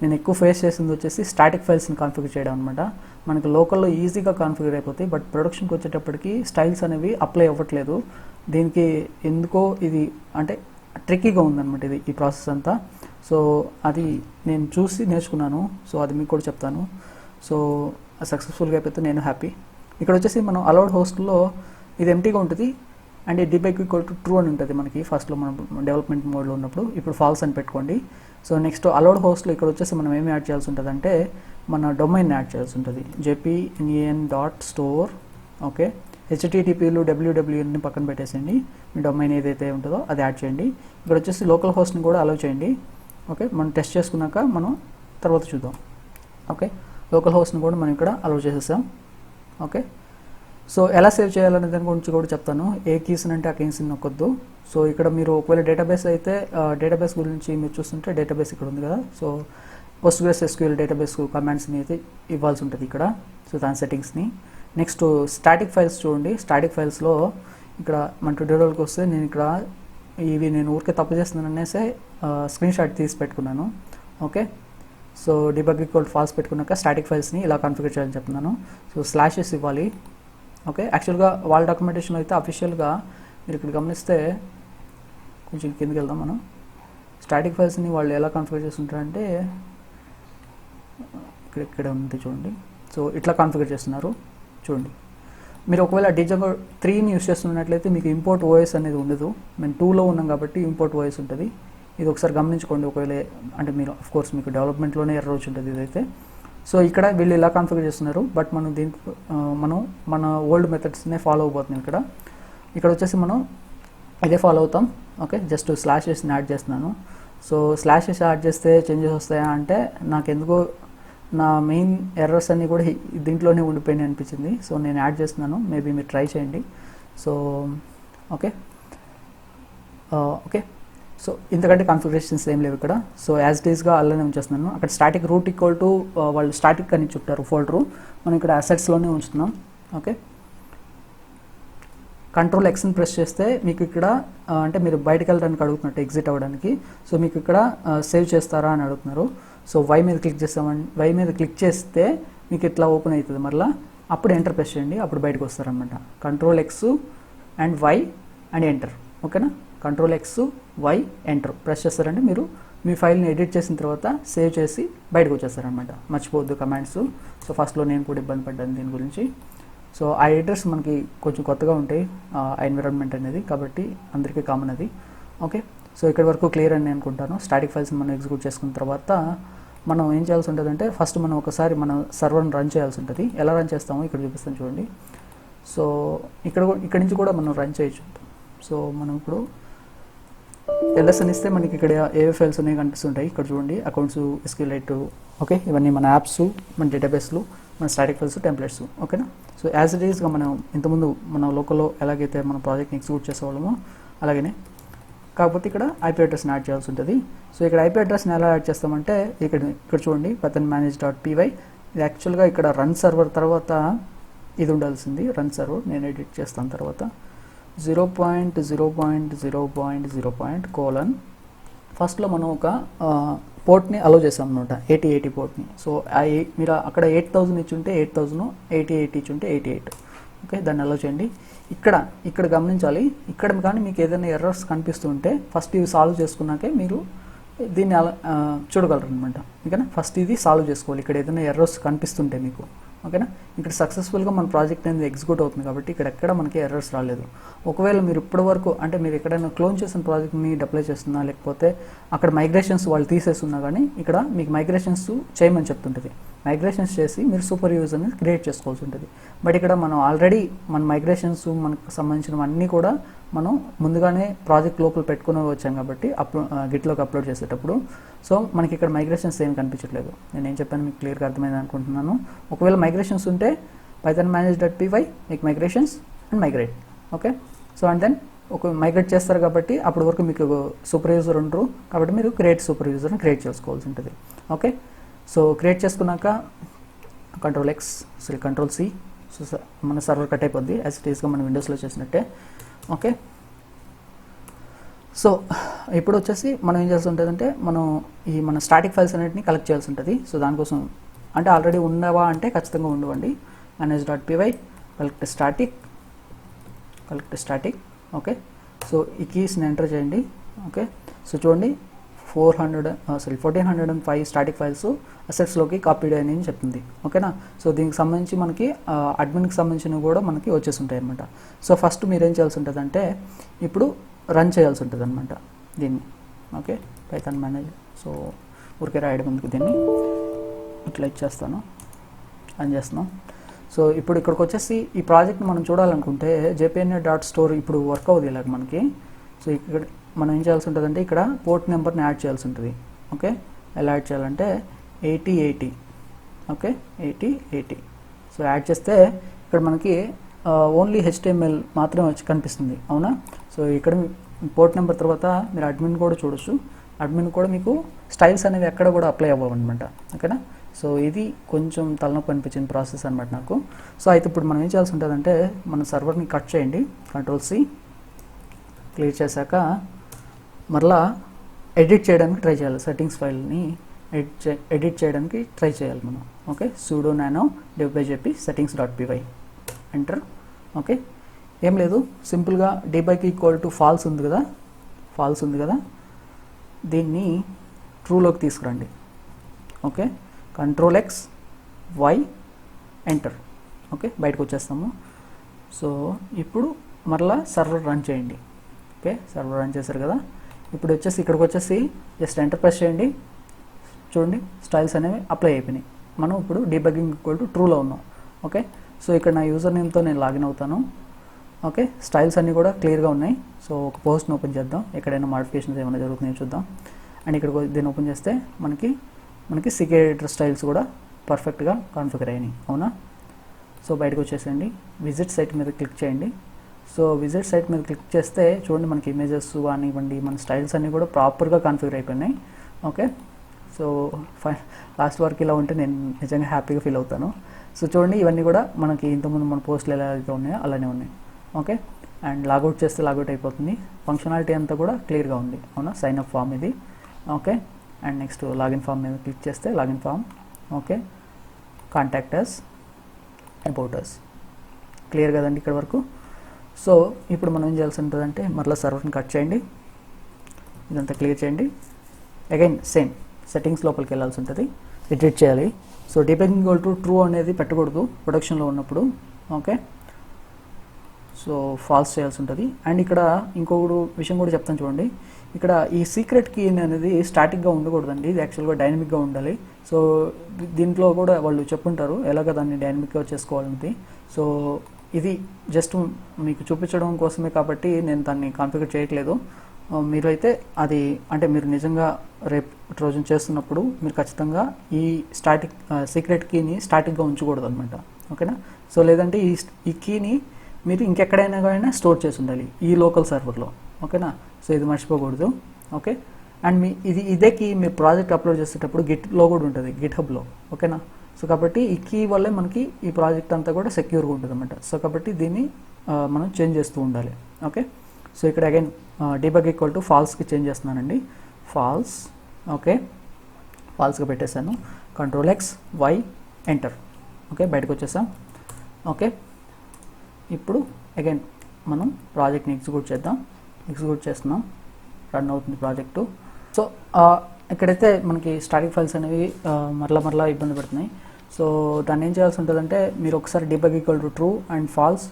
నేను ఎక్కువ ఫేస్ చేసింది వచ్చేసి స్టాటిక్ ఫైల్స్ని కాన్ఫిగర్ చేయడం అనమాట. మనకి లోకల్లో ఈజీగా కాన్ఫిగర్ అయిపోతాయి, బట్ ప్రొడక్షన్కి వచ్చేటప్పటికి స్టైల్స్ అనేవి అప్లై అవ్వట్లేదు. దీనికి ఎందుకో ఇది అంటే ట్రిక్కీగా ఉందన్నమాట ఈ ప్రాసెస్ అంతా. సో అది నేను చూసి నేర్చుకున్నాను. సో అది మీకు కూడా చెప్తాను. సో సక్సెస్ఫుల్గా అయిపోతే నేను హ్యాపీ. ఇక్కడ వచ్చేసి మనం అలౌడ్ హోస్ట్లో ఇది ఎంటీగా ఉంటుంది and debug equal to true అని ఉంటుంది మనకి ఫస్ట్లో మనం డెవలప్మెంట్ మోడ్లో ఉన్నప్పుడు. ఇప్పుడు ఫాల్స్ అని పెట్టుకోండి. సో నెక్స్ట్ అలౌడ్ హోస్ట్లో ఇక్కడ వచ్చేసి మనం ఏమి యాడ్ చేయాల్సి ఉంటుంది అంటే మన డొమైన్ యాడ్ చేయాల్సి ఉంటుంది. jpnen.store okay. httpలు wwwని పక్కన పెట్టేసేయండి. మీ డొమైన్ ఏదైతే ఉంటుందో అది యాడ్ చేయండి. ఇక్కడ వచ్చేసి లోకల్ హోస్ట్ని కూడా అలౌ చేయండి. ఓకే, మనం టెస్ట్ చేసుకున్నాక మనం తర్వాత చూద్దాం. ఓకే, లోకల్ హోస్ట్ని కూడా మనం ఇక్కడ అలౌ చేసేసాం. ఓకే, సో ఎలా సేవ్ చేయాలనే దాని గురించి కూడా చెప్తాను. ఏ కీస్ని అంటే ఆ కీస్ని నొక్కొద్దు. సో ఇక్కడ మీరు ఒకవేళ డేటాబేస్ అయితే డేటాబేస్ గురించి మీరు చూస్తుంటే డేటాబేస్ ఇక్కడ ఉంది కదా. సో PostgreSQL డేటాబేస్ కమాండ్స్ని అయితే ఇవ్వాల్సి ఉంటుంది ఇక్కడ. సో దాని సెట్టింగ్స్ని. నెక్స్ట్ స్టాటిక్ ఫైల్స్ చూడండి. స్టాటిక్ ఫైల్స్లో ఇక్కడ మన ట్యూటోరియల్కి వస్తే నేను ఇక్కడ ఇవి నేను ఊరికే తప్పు చేస్తున్నాను అనేసి స్క్రీన్ షాట్ తీసి పెట్టుకున్నాను. Okay, so debug equal false పెట్టుకున్నాక స్టాటిక్ ఫైల్స్ని ఇలా కాన్ఫిగర్ చేయాలని చెప్తున్నాను. సో స్లాషెస్ ఇవ్వాలి. ఓకే, యాక్చువల్గా వాళ్ళ డాక్యుమెంటేషన్లో అయితే అఫీషియల్గా మీరు ఇక్కడ గమనిస్తే కొంచెం కిందకి వెళ్దాం మనం. స్టాటిక్ ఫైల్స్ని వాళ్ళు ఎలా కాన్ఫిగర్ చేస్తుంటారంటే ఇక్కడ ఉంది చూడండి. సో ఇట్లా కాన్ఫిగర్ చేస్తున్నారు చూడండి. మీరు ఒకవేళ డిజంగో 3ని యూస్ చేస్తున్నట్లయితే మీకు ఇంపోర్ట్ ఓఎస్ అనేది ఉండదు. మేము 2లో ఉన్నాం కాబట్టి ఇంపోర్ట్ ఓఎస్ ఉంటుంది. ఇది ఒకసారి గమనించుకోండి. ఒకవేళ అంటే మీరు ఆఫ్కోర్స్ మీకు డెవలప్మెంట్లోనే ఎర్రర్ వచ్చి ఉంటుంది ఇదైతే. సో ఇక్కడ వీళ్ళు ఇలా కాన్ఫిగర్ చేస్తున్నారు, బట్ మనం దీనికి మన ఓల్డ్ మెథడ్స్నే ఫాలో అయిపోతున్నాం. ఇక్కడ వచ్చేసి మనం ఇదే ఫాలో అవుతాం. ఓకే, జస్ట్ స్లాషెస్ని యాడ్ చేస్తున్నాను. సో స్లాషెస్ యాడ్ చేస్తే చేంజెస్ వస్తాయా అంటే నాకు ఎందుకో నా మెయిన్ ఎర్రర్స్ అన్నీ కూడా దీంట్లోనే ఉండిపోయినాయి అనిపించింది. సో నేను యాడ్ చేస్తున్నాను, మేబీ మీరు ట్రై చేయండి. సో ఓకే ఓకే సో ఇంతకంటే కాన్ఫిగరేషన్స్ ఏం లేవు ఇక్కడ. సో యాజ్ ఇట్ ఈస్గా అలానే ఉంచేస్తున్నాను. అక్కడ స్టాటిక్ రూట్ ఈక్వల్ టు వాళ్ళు స్టాటిక్ అని చుట్టారు ఫోల్డరు, మనం ఇక్కడ అసెట్స్లోనే ఉంచుతున్నాం. ఓకే, కంట్రోల్ Xని ప్రెస్ చేస్తే మీకు ఇక్కడ అంటే మీరు బయటకు వెళ్ళడానికి అడుగుతున్నట్టు ఎగ్జిట్ అవ్వడానికి. సో మీకు ఇక్కడ సేవ్ చేస్తారా అని అడుగుతున్నారు. సో వై మీద క్లిక్ చేస్తామని వై మీద క్లిక్ చేస్తే మీకు ఇట్లా ఓపెన్ అవుతుంది. మళ్ళీ అప్పుడు ఎంటర్ ప్రెస్ చేయండి, అప్పుడు బయటకు వస్తారనమాట. Control X and Y and enter. ఓకేనా, control X Y enter press చేస్తారంటే మీరు మీ ఫైల్ని ఎడిట్ చేసిన తర్వాత సేవ్ చేసి బయటకు వచ్చేస్తారనమాట. మర్చిపోవద్దు కమాండ్స్. సో ఫస్ట్లో నేను కూడా ఇబ్బంది పడ్డాను దీని గురించి. సో ఆ ఎడిటర్స్ మనకి కొంచెం కొత్తగా ఉంటాయి ఆ ఎన్విరాన్మెంట్ అనేది, కాబట్టి అందరికీ కామన్ అది. ఓకే, సో ఇక్కడి వరకు క్లియర్ అని నేను అనుకుంటాను. స్టాటిక్ ఫైల్స్ని మనం ఎగ్జిక్యూట్ చేసుకున్న తర్వాత మనం ఏం చేయాల్సి ఉంటుంది అంటే ఫస్ట్ మనం ఒకసారి మన సర్వర్ని రన్ చేయాల్సి ఉంటుంది. ఎలా రన్ చేస్తామో ఇక్కడ చూపిస్తాను చూడండి. సో ఇక్కడ నుంచి కూడా మనం రన్ చేయొచ్చు. సో మనం ఇప్పుడు ls అని ఇస్తే మనకి ఇక్కడ ఏ ఫైల్స్ అనేవి కనిపిస్తుంటాయి. ఇక్కడ చూడండి, అకౌంట్స్, SQLite, ఓకే, ఇవన్నీ మన యాప్స్, మన డేటాబేస్లు, మన స్టాటిక్ ఫైల్స్, టెంప్లెట్స్. ఓకేనా, సో యాజ్ ఇట్ ఈస్గా మనం ఇంతకుముందు మన లోకల్లో ఎలాగైతే మన ప్రాజెక్ట్ని ఎగ్జిక్యూట్ చేసేవాళ్ళమో అలాగనే, కాకపోతే ఇక్కడ IP అడ్రస్ని యాడ్ చేయాల్సి ఉంటుంది. సో ఇక్కడ IP అడ్రస్ని ఎలా యాడ్ చేస్తామంటే ఇక్కడ చూడండి, pythonmanage.py. ఇది యాక్చువల్గా ఇక్కడ రన్ సర్వర్ తర్వాత ఇది ఉండాల్సింది. రన్ సర్వర్ నేను ఎడిట్ చేస్తాను తర్వాత 0.0.0.0. ఫస్ట్లో మనం ఒక పోర్ట్ని అలౌ చేసాం అనమాట, 8080 పోర్ట్ని. సో మీరు అక్కడ 8000 ఇచ్చుంటే 8000, 8080 ఇచ్చుంటే 88. ఓకే, దాన్ని అలౌ చేయండి. ఇక్కడ గమనించాలి, ఇక్కడ కానీ మీకు ఏదైనా ఎర్రర్స్ కనిపిస్తుంటే ఫస్ట్ ఇవి సాల్వ్ చేసుకున్నాకే మీరు దీన్ని చూడగలరు అనమాట. ఓకేనా, ఫస్ట్ ఇది సాల్వ్ చేసుకోవాలి. ఇక్కడ ఏదైనా ఎర్రర్స్ కనిపిస్తుంటే మీకు ఓకేనా. ఇక్కడ సక్సెస్ఫుల్గా మన ప్రాజెక్ట్ అనేది ఎగ్జిక్యూట్ అవుతుంది కాబట్టి ఇక్కడ ఎక్కడ మనకి ఎర్రర్స్ రాలేదు. ఒకవేళ మీరు ఇప్పటి వరకు అంటే మీరు ఎక్కడైనా క్లోన్ చేసిన ప్రాజెక్ట్ని డిప్లాయ్ చేస్తున్నా లేకపోతే అక్కడ మైగ్రేషన్స్ వాళ్ళు తీసేస్తున్నా కానీ ఇక్కడ మీకు మైగ్రేషన్స్ చేయమని చెప్తుంటుంది. మైగ్రేషన్స్ చేసి మీరు సూపర్ యూజర్ని క్రియేట్ చేసుకోవాల్సి ఉంటుంది. బట్ ఇక్కడ మనం ఆల్రెడీ మన మైగ్రేషన్స్ మనకు సంబంధించినవన్నీ కూడా మనం ముందుగానే ప్రాజెక్ట్ లోపల పెట్టుకుని వచ్చాం కాబట్టి గిట్లోకి అప్లోడ్ చేసేటప్పుడు సో మనకి ఇక్కడ మైగ్రేషన్స్ ఏమి కనిపించట్లేదు. నేను ఏం చెప్పాను మీకు క్లియర్గా అర్థమైంది అనుకుంటున్నాను. ఒకవేళ మైగ్రేషన్స్ ఉంటే python manage.py మీకు migrations and migrate. Okay, so and then ఒక మైగ్రేట్ చేస్తారు కాబట్టి అప్పటి వరకు మీకు సూపర్ యూజర్ ఉండరు కాబట్టి మీరు క్రియేట్ సూపర్ యూజర్ని క్రియేట్ చేసుకోవాల్సి ఉంటుంది. ఓకే, సో క్రియేట్ చేసుకున్నాక Ctrl+X Ctrl+C సో మన సర్వర్ కట్ అయిపోద్ది యాజ్ ఇట్ ఈస్గా మన విండోస్లో చేసినట్టే. ఓకే, సో ఇప్పుడు వచ్చేసి మనం ఏం చేయాల్సి ఉంటుంది అంటే మన స్టాటిక్ ఫైల్స్ అన్నింటినీ కలెక్ట్ చేయాల్సి ఉంటుంది. సో దానికోసం అంటే ఆల్రెడీ ఉండవా అంటే ఖచ్చితంగా ఉండవండి. manage.py collect static. Okay, so ఈ కీస్ని ఎంటర్ చేయండి. ఓకే, సో చూడండి 1405 స్టాటిక్ ఫైల్స్ అసెట్స్లోకి కాపీడ్ అని చెప్తుంది. ఓకేనా, సో దీనికి సంబంధించి మనకి అడ్మిన్కి సంబంధించినవి కూడా మనకి వచ్చేసి ఉంటాయి అనమాట. సో ఫస్ట్ మీరు ఏం చేయాల్సి ఉంటుంది అంటే ఇప్పుడు రన్ చేయాల్సి ఉంటుంది అనమాట దీన్ని. ఓకే, పైథాన్ మేనేజ్ సో ఊరికే రాయడం ఎందుకు దీన్ని ఇట్లా ఇచ్చేస్తాను అని చేస్తున్నాం. సో ఇప్పుడు ఇక్కడికి వచ్చేసి ఈ ప్రాజెక్ట్ని మనం చూడాలనుకుంటే jpna.store ఇప్పుడు వర్క్ అవుతుంది ఇలాగ మనకి. సో ఇక్కడ మనం ఏం చేయాల్సి ఉంటుంది అంటే ఇక్కడ పోర్ట్ నెంబర్ని యాడ్ చేయాల్సి ఉంటుంది. ఓకే, ఎలా యాడ్ చేయాలంటే 8080. ఓకే, 8080 సో యాడ్ చేస్తే ఇక్కడ మనకి ఓన్లీ HTML మాత్రమే వచ్చి కనిపిస్తుంది. అవునా, సో ఇక్కడ పోర్ట్ నెంబర్ తర్వాత మీరు అడ్మిన్ కూడా చూడొచ్చు. అడ్మిన్ కూడా మీకు స్టైల్స్ అనేవి ఎక్కడ కూడా అప్లై అవ్వవన్నమాట. ఓకేనా, సో ఇది కొంచెం తలనొప్పి అనిపించిన ప్రాసెస్ అనమాట నాకు. సో అయితే ఇప్పుడు మనం ఏం చేయాల్సి ఉంటుంది అంటే మన సర్వర్ని కట్ చేయండి. Ctrl+C క్లియర్ చేశాక మరలా ఎడిట్ చేయడానికి ట్రై చేయాలి. సెట్టింగ్స్ ఫైల్ని ఎడిట్ చేయడానికి ట్రై చేయాలి మనం. Okay, sudo nano dev/jp settings.py enter. Okay, ఏం లేదు సింపుల్గా debug false ఉంది కదా దీన్ని ట్రూలోకి తీసుకురండి. Okay, Ctrl+X Y enter. Okay, బయటకు వచ్చేస్తాము. సో ఇప్పుడు మరలా సర్వర్ రన్ చేయండి. ఓకే, సర్వర్ రన్ చేశారు కదా. ఇప్పుడు వచ్చేసి ఇక్కడికి వచ్చేసి జస్ట్ ఎంటర్ ప్రెస్ చేయండి. చూడండి స్టైల్స్ అనేవి అప్లై అయిపోయినాయి. మనం ఇప్పుడు డీబగ్గింగ్ ట్రూలో ఉన్నాం. ఓకే, సో ఇక్కడ నా యూజర్ నేమ్తో నేను లాగిన్ అవుతాను. ఓకే, స్టైల్స్ అన్నీ కూడా క్లియర్గా ఉన్నాయి. సో ఒక పోస్ట్ని ఓపెన్ చేద్దాం, ఎక్కడైనా మోడిఫికేషన్స్ ఏమైనా జరుగుతున్నాయో చూద్దాం. అండ్ ఇక్కడ దీన్ని ఓపెన్ చేస్తే మనకి సిక్యురేటర్ స్టైల్స్ కూడా పర్ఫెక్ట్గా కాన్ఫిగర్ అయినాయి. అవునా, సో బయటకు వచ్చేసేయండి. విజిట్ సైట్ మీద క్లిక్ చేయండి. సో విజిట్ సైట్ మీద క్లిక్ చేస్తే చూడండి మనకి ఇమేజెస్ కానివ్వండి మన స్టైల్స్ అన్నీ కూడా ప్రాపర్గా కాన్ఫిగర్ అయిపోయినాయి. ఓకే, సో లాస్ట్ వరకు ఇలా ఉంటే నేను నిజంగా హ్యాపీగా ఫీల్ అవుతాను. సో చూడండి ఇవన్నీ కూడా మనకి ఇంతకుముందు మన పోస్టులు ఎలా అయితే ఉన్నాయో అలానే ఉన్నాయి. ఓకే, అండ్ లాగౌట్ చేస్తే లాగౌట్ అయిపోతుంది. ఫంక్షనాలిటీ అంతా కూడా క్లియర్గా ఉంది. అవునా, సైన్ అప్ ఫామ్ ఇది. Okay, and next login form మీద క్లిక్ చేస్తే login form. Okay, contact us, about us clear కదండి ఇక్కడ వరకు. సో ఇప్పుడు మనం ఏం చేయాల్సి ఉంటుందంటే మరలా సర్వర్ని కట్ చేయండి, ఇదంతా క్లియర్ చేయండి. అగైన్ సేమ్ సెట్టింగ్స్ లోపలికి వెళ్ళాల్సి ఉంటుంది, ఎడిట్ చేయాలి. సో డీబగ్గింగ్ ట్రూ అనేది పెట్టకూడదు ప్రొడక్షన్లో ఉన్నప్పుడు. ఓకే, సో ఫాల్స్ చేయాల్సి ఉంటుంది. అండ్ ఇక్కడ ఇంకొకటి విషయం కూడా చెప్తాను చూడండి. ఇక్కడ ఈ సీక్రెట్ కీ అనేది స్టాటిక్గా ఉండకూడదండి, ఇది యాక్చువల్గా డైనమిక్గా ఉండాలి. సో దీంట్లో కూడా వాళ్ళు చెప్పుంటారు ఎలాగ దాన్ని డైనమిక్గా చేసుకోవాలన్నది. సో ఇది జస్ట్ మీకు చూపించడం కోసమే కాబట్టి నేను దాన్ని కాన్ఫిగర్ చేయట్లేదు. మీరు అయితే అది అంటే మీరు నిజంగా రేపు ట్రోజన్ చేస్తున్నప్పుడు మీరు ఖచ్చితంగా ఈ సీక్రెట్ కీని స్టాటిక్గా ఉంచకూడదు అనమాట. ఓకేనా, సో లేదంటే ఈ కీని మీరు ఇంకెక్కడైనా స్టోర్ చేసి ఉండాలి ఈ లోకల్ సర్వర్లో. ఓకేనా, సో ఇది మర్చిపోకూడదు. ఓకే, అండ్ ఇదే కీ మీరు ప్రాజెక్ట్ అప్లోడ్ చేసేటప్పుడు గిట్లో కూడా ఉంటుంది, గిట్ హబ్లో. ఓకేనా, సో కాబట్టి ఈ కీ వల్లే మనకి ఈ ప్రాజెక్ట్ అంతా కూడా సెక్యూర్గా ఉంటుంది అనమాట. సో కాబట్టి దీన్ని మనం చేంజ్ చేస్తూ ఉండాలి. ఓకే, సో ఇక్కడ అగైన్ డీబగ్ ఫాల్స్కి చేంజ్ చేస్తున్నానండి, ఫాల్స్. ఓకే, ఫాల్స్గా పెట్టేశాను. Ctrl+X Y enter. ఓకే, బయటకు వచ్చేసాం. ఓకే, ఇప్పుడు అగైన్ మనం ప్రాజెక్ట్ని ఎగ్జిక్యూట్ చేస్తున్నాం, రన్ అవుతుంది ప్రాజెక్టు. సో ఇక్కడైతే మనకి స్టాటిక్ ఫైల్స్ అనేవి మరలా ఇబ్బంది పడుతున్నాయి. సో దాన్ని ఏం చేయాల్సి ఉంటుందంటే మీరు ఒకసారి debug equal to true and false,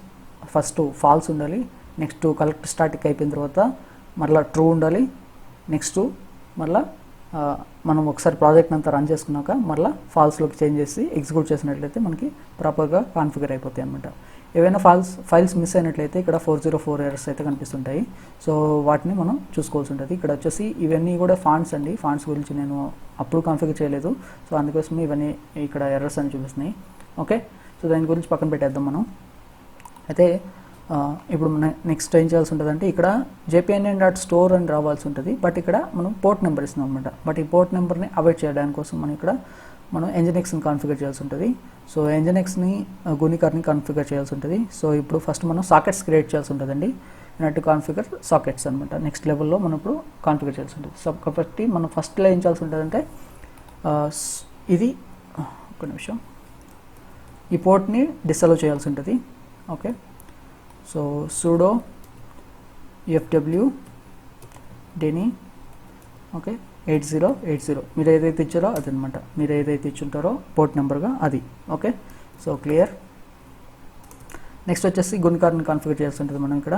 first false ఉండాలి, నెక్స్ట్ కలెక్ట్ స్టాటిక్ అయిపోయిన తర్వాత మళ్ళీ ట్రూ ఉండాలి, నెక్స్ట్ మళ్ళీ మనం ఒకసారి ప్రాజెక్ట్ అంతా రన్ చేసుకున్నాక మళ్ళీ ఫాల్స్లోకి చేంజ్ చేసి ఎగ్జిక్యూట్ చేసినట్లయితే మనకి ప్రాపర్గా కాన్ఫిగర్ అయిపోతాయి అనమాట. ఏవైనా ఫైల్స్ మిస్ అయినట్లయితే ఇక్కడ 404 ఎర్రర్స్ అయితే కనిపిస్తుంటాయి. సో వాటిని మనం చూసుకోవాల్సి ఉంటుంది. ఇక్కడ వచ్చేసి ఇవన్నీ కూడా ఫాంట్స్ అండి, ఫాంట్స్ గురించి నేను అప్పుడు కాన్ఫిగర్ చేయలేదు, సో అందుకోసం ఇవన్నీ ఇక్కడ ఎర్రర్స్ అని చూపిస్తున్నాయి. ఓకే, సో దాని గురించి పక్కన పెట్టేద్దాం మనం. అయితే ఇప్పుడు మన నెక్స్ట్ ఏం చేయాల్సి ఉంటుంది అంటే ఇక్కడ jpnn.store అని రావాల్సి ఉంటుంది, బట్ ఇక్కడ మనం పోర్ట్ నెంబర్ ఇస్తున్నాం అనమాట. బట్ ఈ పోర్ట్ నెంబర్ని అవాయిడ్ చేయడానికి కోసం మనం ఇక్కడ nginxని కాన్ఫిగర్ చేయాల్సి ఉంటుంది. సో nginxని గునికర్ని కాన్ఫిగర్ చేయాల్సి ఉంటుంది. సో ఇప్పుడు ఫస్ట్ మనం సాకెట్స్ క్రియేట్ చేయాల్సి ఉంటుందండి. టు కాన్ఫిగర్ సాకెట్స్ అనమాట. నెక్స్ట్ లెవెల్లో మనం ఇప్పుడు కాన్ఫిగర్ చేయాల్సి ఉంటుంది. సో కాబట్టి మనం ఫస్ట్లో ఏం చేయాల్సి ఉంటుందంటే ఇది ఒక నిమిషం, ఈ పోర్ట్ని డిసలవ్ చేయాల్సి ఉంటుంది. Okay, so sudo fw deni okay 8080 మీరు ఏదైతే ఇచ్చారో అదనమాట, మీరు ఏదైతే ఇచ్చుంటారో పోర్ట్ నెంబర్గా అది. Okay, so clear. నెక్స్ట్ వచ్చేసి గునికర్ని కాన్ఫిగర్ చేయాల్సి ఉంటుంది మనం ఇక్కడ.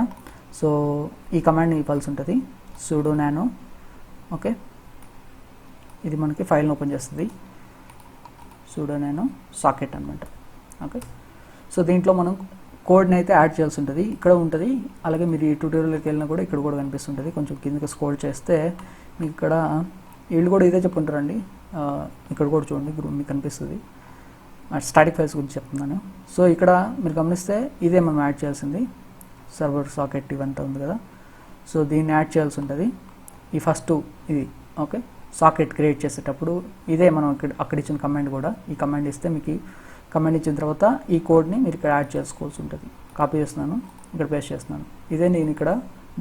సో ఈ కమాండ్ని ఇవ్వాల్సి ఉంటుంది, sudo nano. ఓకే, ఇది మనకి ఫైల్ని ఓపెన్ చేస్తుంది, sudo nano socket అనమాట. ఓకే, సో దీంట్లో మనం కోడ్ని అయితే యాడ్ చేయాల్సి ఉంటుంది, ఇక్కడ ఉంటుంది. అలాగే మీరు ఈ ట్యూటోరియల్కి వెళ్ళినా కూడా ఇక్కడ కూడా కనిపిస్తుంటుంది. కొంచెం కిందకి స్క్రోల్ చేస్తే మీకు ఇక్కడ వీళ్ళు కూడా ఇదే చెప్పుకుంటారండి. ఇక్కడ కూడా చూడండి మీకు కనిపిస్తుంది. స్టాటిక్ ఫైల్స్ గురించి చెప్తున్నాను. సో ఇక్కడ మీరు గమనిస్తే ఇదే మనం యాడ్ చేయాల్సింది, సర్వర్ సాకెట్ ఇవంతా ఉంది కదా. సో దీన్ని యాడ్ చేయాల్సి ఉంటుంది. ఈ ఫస్ట్ ఇది ఓకే, సాకెట్ క్రియేట్ చేసేటప్పుడు ఇదే మనం అక్కడ ఇచ్చిన కమాండ్ కూడా. ఈ కమాండ్ ఇస్తే మీకు కమాండ్ ఇచ్చిన తర్వాత ఈ కోడ్ని మీరు ఇక్కడ యాడ్ చేసుకోవాల్సి ఉంటుంది. కాపీ చేస్తున్నాను, ఇక్కడ పేస్ట్ చేస్తున్నాను. ఇదే నేను ఇక్కడ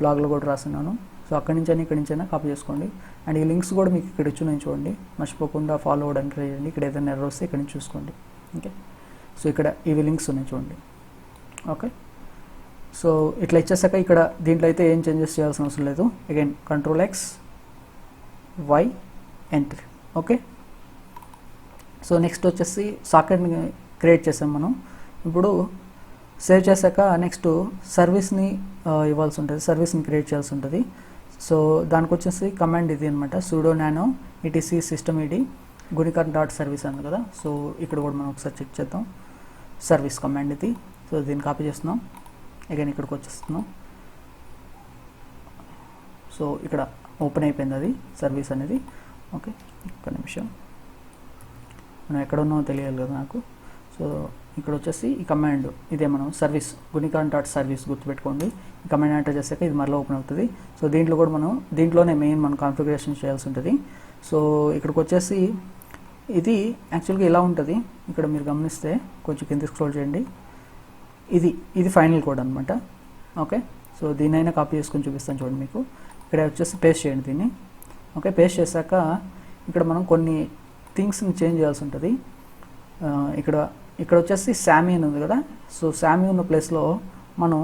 బ్లాగ్లో కూడా రాస్తున్నాను. సో అక్కడి నుంచైనా ఇక్కడి నుంచైనా కాపీ చేసుకోండి. అండ్ ఈ లింక్స్ కూడా మీకు ఇక్కడ ఇచ్చి నేను చూడండి, మర్చిపోకుండా ఫాలో అవ్వడానికి ట్రై చేయండి. ఇక్కడ ఏదైనా ఎర్రర్ వస్తే ఇక్కడ నుంచి చూసుకోండి. ఓకే, సో ఇక్కడ ఇవి లింక్స్ ఉన్నాయి చూడండి. ఓకే, సో ఇట్లా ఇచ్చేసాక ఇక్కడ దీంట్లో అయితే ఏం చేంజెస్ చేయాల్సిన అవసరం లేదు. Again Ctrl+X Y enter. Okay, so next వచ్చేసి సాకెట్ని క్రియేట్ చేసాం మనం. ఇప్పుడు సేవ్ చేశాక నెక్స్ట్ సర్వీస్ని ఇవ్వాల్సి ఉంటుంది, సర్వీస్ని క్రియేట్ చేయాల్సి ఉంటుంది. సో దానికి వచ్చేసి కమాండ్ ఇది అనమాట, sudo nano etc system id gunikar.service ఉంది కదా. సో ఇక్కడ కూడా మనం ఒకసారి చెక్ చేద్దాం. సర్వీస్ కమాండ్ ఇది. సో దీన్ని కాపీ చేస్తున్నాం, అగైన్ ఇక్కడికి వచ్చేస్తున్నాం. సో ఇక్కడ ఓపెన్ అయిపోయింది అది సర్వీస్ అనేది. ఓకే, ఒక్క నిమిషం, మనం ఎక్కడ ఉన్నామో తెలియాలి కదా నాకు. సో ఇక్కడ వచ్చేసి ఈ కమాండ్ ఇదే మనం సర్వీస్ gunikar.service గుర్తుపెట్టుకోండి. ఈ కమాండ్ ఎంటర్ చేశాక ఇది మళ్ళీ ఓపెన్ అవుతుంది. సో దీంట్లో కూడా దీంట్లోనే మెయిన్ మనం కాన్ఫిగరేషన్ చేయాల్సి ఉంటుంది. సో ఇక్కడికి వచ్చేసి ఇది యాక్చువల్గా ఇలా ఉంటుంది. ఇక్కడ మీరు గమనిస్తే కొంచెం కింద స్క్రోల్ చేయండి, ఇది ఫైనల్ కోడ్ అనమాట. ఓకే, సో దీన్నైనా కాపీ చేసుకొని చూపిస్తాను చూడండి మీకు. ఇక్కడ వచ్చేసి పేస్ట్ చేయండి దీన్ని. ఓకే, పేస్ట్ చేశాక ఇక్కడ మనం కొన్ని థింగ్స్ని చేంజ్ చేయాల్సి ఉంటుంది. ఇక్కడ వచ్చేసి శామీ అని ఉంది కదా. సో శామీ ఉన్న ప్లేస్లో మనం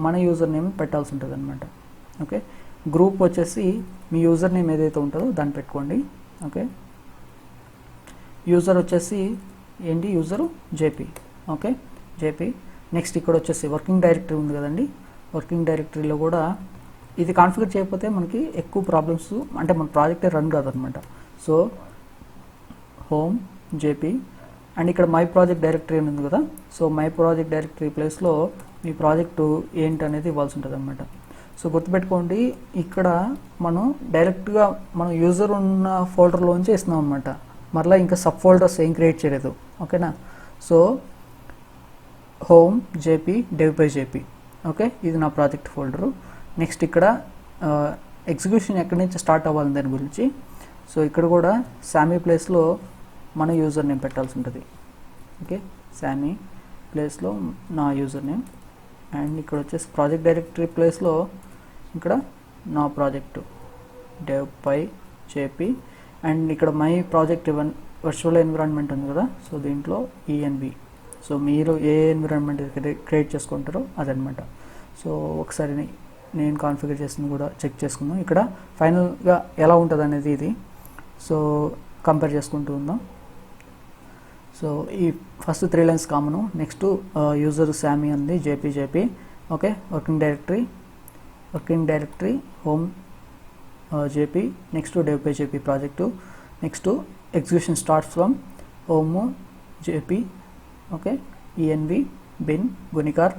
మన యూజర్ నేమ్ పెట్టాల్సి ఉంటుంది అనమాట. ఓకే, గ్రూప్ వచ్చేసి మీ యూజర్ నేమ్ ఏదైతే ఉంటుందో దాన్ని పెట్టుకోండి. ఓకే, యూజర్ వచ్చేసి ఏంటి, user JP. Okay, JP. Next ఇక్కడ వచ్చేసి వర్కింగ్ డైరెక్టరీ ఉంది కదండి. వర్కింగ్ డైరెక్టరీలో కూడా ఇది కాన్ఫిగర్ చేయకపోతే మనకి ఎక్కువ ప్రాబ్లమ్స్, అంటే మన ప్రాజెక్టే రన్ కాదనమాట. సో హోమ్ జేపీ అండ్ ఇక్కడ మై ప్రాజెక్ట్ డైరెక్టరీ ఉంది కదా. సో మై ప్రాజెక్ట్ డైరెక్టరీ ప్లేస్లో మీ ప్రాజెక్టు ఏంటి అనేది ఇవ్వాల్సి ఉంటుంది అనమాట. సో గుర్తుపెట్టుకోండి, ఇక్కడ మనం డైరెక్ట్గా మనం యూజర్ ఉన్న ఫోల్డర్లోంచి ఇస్తున్నాం అనమాట. మరలా ఇంకా సబ్ ఫోల్డర్స్ ఏం క్రియేట్ చేయలేదు. ఓకేనా. So home JP dev by JP. Okay, ఇది నా ప్రాజెక్ట్ ఫోల్డరు. నెక్స్ట్ ఇక్కడ ఎగ్జిక్యూషన్ ఎక్కడి నుంచి స్టార్ట్ అవ్వాలి దాని గురించి. సో ఇక్కడ కూడా శామీ ప్లేస్లో మన యూజర్ నేమ్ పెట్టాల్సి ఉంటుంది. ఓకే, శామీ ప్లేస్లో నా యూజర్ నేమ్. అండ్ ఇక్కడ వచ్చేసి ప్రాజెక్ట్ డైరెక్టరీ ప్లేస్లో ఇక్కడ నా project dev by JP. And ఇక్కడ మై ప్రాజెక్ట్ వర్చువల్ ఎన్విరాన్మెంట్ ఉంది కదా. సో దీంట్లో ఈఎన్వి. సో మీరు ఏ ఎన్విరాన్మెంట్ క్రియేట్ చేసుకుంటారో అదనమాట. సో ఒకసారి నేను కాన్ఫిగర్ చేసింది కూడా చెక్ చేసుకుందాం. ఇక్కడ ఫైనల్గా ఎలా ఉంటుంది అనేది ఇది. సో కంపేర్ చేసుకుంటూ ఉందాం. సో ఈ first 3 lines common. Next user Sammy ఉంది, JP. Okay, working directory home JP. Next dev pi JP project. Next execution starts from home JP. Okay, ENV bin Gunicorn.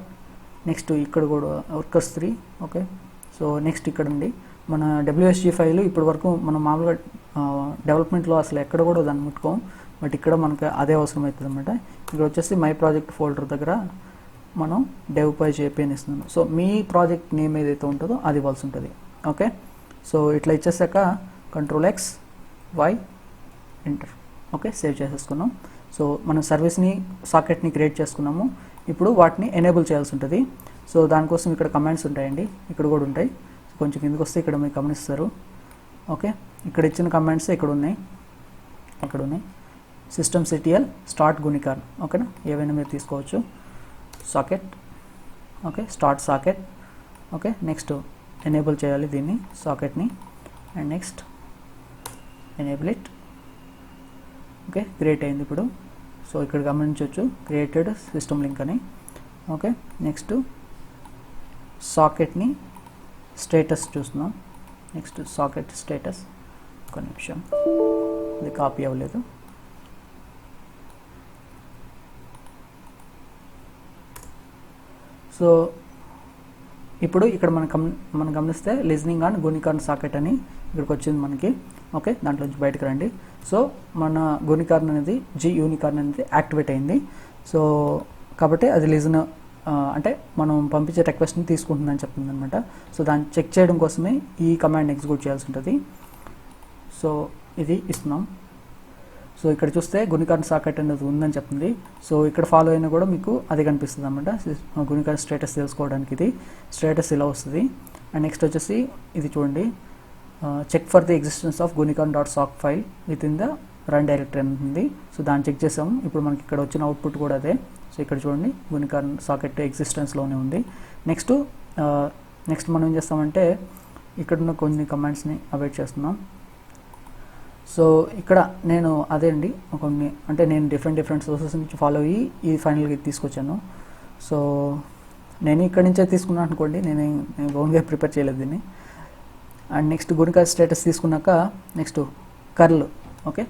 Next ఇక్కడ కూడా workers 3. Okay, so next ఇక్కడ ఉంది మన WSG file. ఇప్పటి వరకు మనం మామూలుగా డెవలప్మెంట్లో అసలు ఎక్కడ కూడా దాన్ని ముట్టుకోం, బట్ ఇక్కడ మనకు అదే అవసరం అవుతుంది అనమాట. ఇక్కడ వచ్చేసి మై ప్రాజెక్ట్ ఫోల్డర్ దగ్గర మనం డెవ్ పై జేపీ అని ఇస్తున్నాను. సో మీ ప్రాజెక్ట్ నేమ్ ఏదైతే ఉంటుందో అది ఇవ్వాల్సి ఉంటుంది. ఓకే, సో ఇట్లా ఇచ్చేసాక Ctrl+X Y enter. Okay, save చేసేసుకున్నాం. సో మనం సర్వీస్ని సాకెట్ని క్రియేట్ చేసుకున్నాము. ఇప్పుడు వాటిని ఎనేబుల్ చేయాల్సి ఉంటుంది. సో దానికోసం ఇక్కడ కమాండ్స్ ఉంటాయండి, ఇక్కడ కూడా ఉంటాయి. కొంచెం కిందకి వస్తే ఇక్కడ మీరు గమనిస్తారు. ఓకే, ఇక్కడ ఇచ్చిన కమాండ్స్ ఇక్కడ ఉన్నాయి. systemctl start Gunicorn. ఓకేనా, ఏవైనా మీరు తీసుకోవచ్చు. Socket. Okay, start socket. Okay, next enable చేయాలి దీన్ని సాకెట్ని, and next enable it. Okay, create అయింది ఇప్పుడు. సో ఇక్కడ గమనించవచ్చు క్రియేటెడ్ సిస్టమ్ లింక్ అని. ఓకే, నెక్స్ట్ సాకెట్ని స్టేటస్ చూస్తున్నాం. నెక్స్ట్ సాకెట్ స్టేటస్, ఒక నిమిషం, ఇది కాపీ అవ్వలేదు. సో ఇప్పుడు ఇక్కడ మనం గమనిస్తే లిజనింగ్ ఆన్ గునికార్ సాకెట్ అని ఇక్కడికి వచ్చింది మనకి. ఓకే, దాంట్లోంచి బయటకు రండి. సో మన గునికార్ అనేది యూనికార్న్ అనేది యాక్టివేట్ అయింది. సో కాబట్టి అది లిజన్ అంటే మనం పంపించే రిక్వెస్ట్ని తీసుకుంటుందని చెప్తుంది అనమాట. సో దాన్ని చెక్ చేయడం కోసమే ఈ కమాండ్ ఎగ్జిక్యూట్ చేయాల్సి ఉంటుంది. సో ఇది ఇస్తున్నాం. సో ఇక్కడ చూస్తే గునికార్ సాకెట్ అనేది ఉందని చెప్తుంది. సో ఇక్కడ ఫాలో అయినా కూడా మీకు అది కనిపిస్తుంది అనమాట. గునికార్ స్టేటస్ తెలుసుకోవడానికి ఇది స్టేటస్ ఇలా వస్తుంది. అండ్ నెక్స్ట్ వచ్చేసి ఇది చూడండి, check for the existence of gunicon.sock file within the run directory ఉంటుంది. సో దాన్ని చెక్ చేసాము. ఇప్పుడు మనకి ఇక్కడ వచ్చిన అవుట్పుట్ కూడా అదే. సో ఇక్కడ చూడండి గునికార్ సాకెట్ ఎగ్జిస్టెన్స్లోనే ఉంది. నెక్స్ట్ మనం ఏం చేస్తామంటే ఇక్కడ ఉన్న కొన్ని కమాండ్స్ని అవాయిడ్ చేస్తున్నాం. సో ఇక్కడ నేను అదే అండి కొన్ని అంటే నేను డిఫరెంట్ సోర్సెస్ నుంచి ఫాలో అయ్యి ఈ ఫైనల్గా తీసుకొచ్చాను. సో నేను ఇక్కడి నుంచే తీసుకున్నాను అనుకోండి, నేను ఓన్గా ప్రిపేర్ చేయలేదు దీన్ని. అండ్ నెక్స్ట్ గునికార్ స్టేటస్ తీసుకున్నాక next curl. Okay,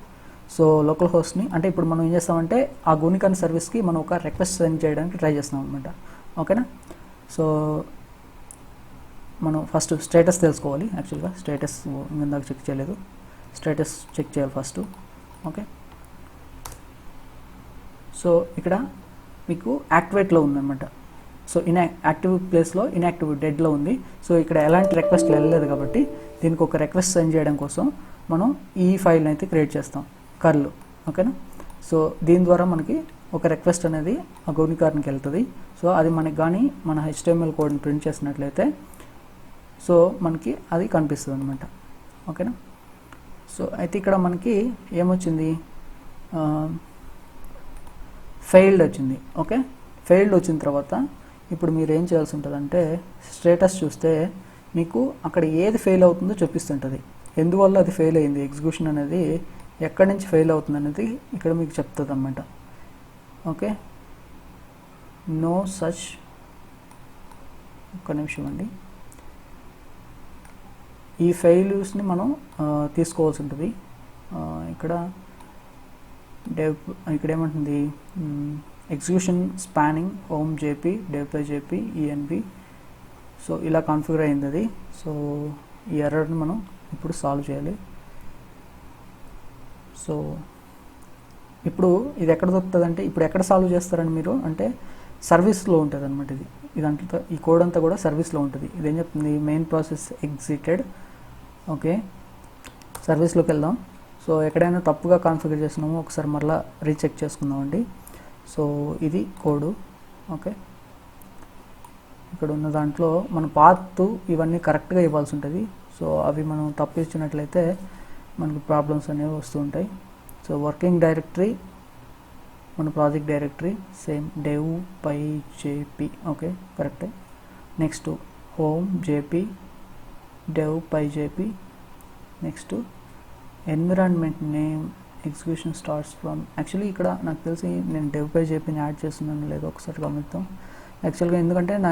so local హోస్ట్ని అంటే ఇప్పుడు మనం ఏం చేస్తామంటే ఆ గునికార్ సర్వీస్కి మనం ఒక రిక్వెస్ట్ సెండ్ చేయడానికి ట్రై చేస్తాం అనమాట. ఓకేనా, సో మనం ఫస్ట్ స్టేటస్ తెలుసుకోవాలి. యాక్చువల్గా స్టేటస్ ఇందాక చెక్ చేయలేదు, స్టేటస్ చెక్ చేయాలి ఫస్ట్. ఓకే, సో ఇక్కడ మీకు యాక్టివేట్లో ఉందన్నమాట. సో యాక్టివ్ ప్లేస్లో ఇన్యాక్టివ్ డెడ్లో ఉంది. సో ఇక్కడ ఎలాంటి రిక్వెస్ట్ వెళ్ళలేదు కాబట్టి దీనికి ఒక రిక్వెస్ట్ సెండ్ చేయడం కోసం మనం ఈ ఫైల్ని అయితే క్రియేట్ చేస్తాం, కర్ల్. ఓకేనా, సో దీని ద్వారా మనకి ఒక రిక్వెస్ట్ అనేది ఆ గునికార్కి వెళ్తుంది. సో అది మనకి కానీ మన HTML కోడ్ని ప్రింట్ చేసినట్లయితే సో మనకి అది కనిపిస్తుంది అనమాట. ఓకేనా, సో అయితే ఇక్కడ మనకి ఏమొచ్చింది, ఫెయిల్డ్ వచ్చింది. ఓకే, ఫెయిల్డ్ వచ్చిన తర్వాత ఇప్పుడు మీరు ఏం చేయాల్సి ఉంటుందంటే స్టేటస్ చూస్తే మీకు అక్కడ ఏది ఫెయిల్ అవుతుందో చూపిస్తుంటుంది. ఎందువల్ల అది ఫెయిల్ అయింది, ఎగ్జిక్యూషన్ అనేది ఎక్కడి నుంచి ఫెయిల్ అవుతుంది అనేది ఇక్కడ మీకు చెప్తుంది అన్నమాట. ఓకే, నో సచ్, ఒక్క నిమిషం అండి, ఈ ఫెయిల్యూస్ని మనం తీసుకోవాల్సి ఉంటుంది. ఇక్కడ ఏమంటుంది, execution spawning home JP dev పై జేపీ ఈఎన్వి. సో ఇలా కాన్ఫిగర్ అయింది అది. సో ఈ ఎర్రర్ని మనం ఇప్పుడు సాల్వ్ చేయాలి. సో ఇప్పుడు ఇది ఎక్కడ దొరుకుతుంది అంటే ఇప్పుడు ఎక్కడ సాల్వ్ చేస్తారని మీరు అంటే సర్వీస్లో ఉంటుంది అనమాట. ఇదంతా ఈ కోడ్ అంతా కూడా సర్వీస్లో ఉంటుంది. ఇదేం చెప్తుంది, మెయిన్ ప్రాసెస్ ఎగ్జిటెడ్. ఓకే, సర్వీస్లోకి వెళ్దాం. సో ఎక్కడైనా తప్పుగా కాన్ఫిగర్ చేస్తున్నామో ఒకసారి మళ్ళీ రీచెక్ చేసుకుందామండి. సో ఇది కోడు. ఓకే, ఇక్కడ ఉన్న దాంట్లో మన పాత్ ఇవన్నీ కరెక్ట్గా ఇవ్వాల్సి ఉంటుంది. సో అవి మనం తప్పు ఇచ్చినట్లయితే మనకు ప్రాబ్లమ్స్ అనేవి వస్తూ ఉంటాయి. సో వర్కింగ్ డైరెక్టరీ మన ప్రాజెక్ట్ డైరెక్టరీ సేమ్ డెవ్ పై జేపీ. ఓకే, కరెక్టే. Next home JP dev pi JP. Next environment name execution starts from actually ఇక్కడ నాకు తెలిసి నేను డెవ్ పేజ్ జేపీని యాడ్ చేస్తున్నాను లేదో ఒకసారి గమనిద్దాం. యాక్చువల్గా ఎందుకంటే నా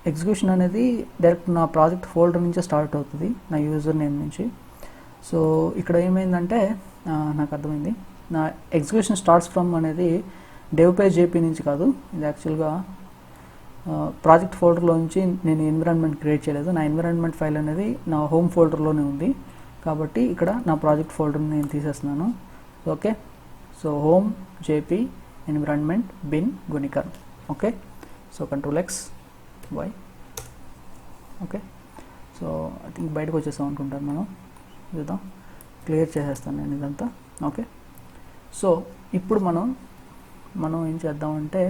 ఎగ్జిక్యూషన్ అనేది డైరెక్ట్ నా ప్రాజెక్ట్ ఫోల్డర్ నుంచే స్టార్ట్ అవుతుంది, నా యూజర్ నేమ్ నుంచి. సో ఇక్కడ ఏమైందంటే నాకు అర్థమైంది, నా ఎగ్జిక్యూషన్ స్టార్ట్స్ ఫ్రమ్ అనేది డెవ్ పేజ్ జేపీ నుంచి కాదు, ఇది యాక్చువల్గా ప్రాజెక్ట్ ఫోల్డర్లో నుంచి నేను ఎన్విరాన్మెంట్ క్రియేట్ చేయలేదు. నా ఎన్విరాన్మెంట్ ఫైల్ అనేది నా హోమ్ ఫోల్డర్లోనే ఉంది కాబట్టి ఇక్కడ నా ప్రాజెక్ట్ ఫోల్డర్ని నేను తీసేస్తున్నాను. Okay, so home JP environment bin gunicorn. Okay, so Ctrl+X Y. Okay, so I think బయటకు వచ్చేసాం అనుకుంటాను. మనం చూద్దాం, క్లియర్ చేసేస్తాను నేను ఇదంతా. ఓకే, సో ఇప్పుడు మనం ఏం చేద్దామంటే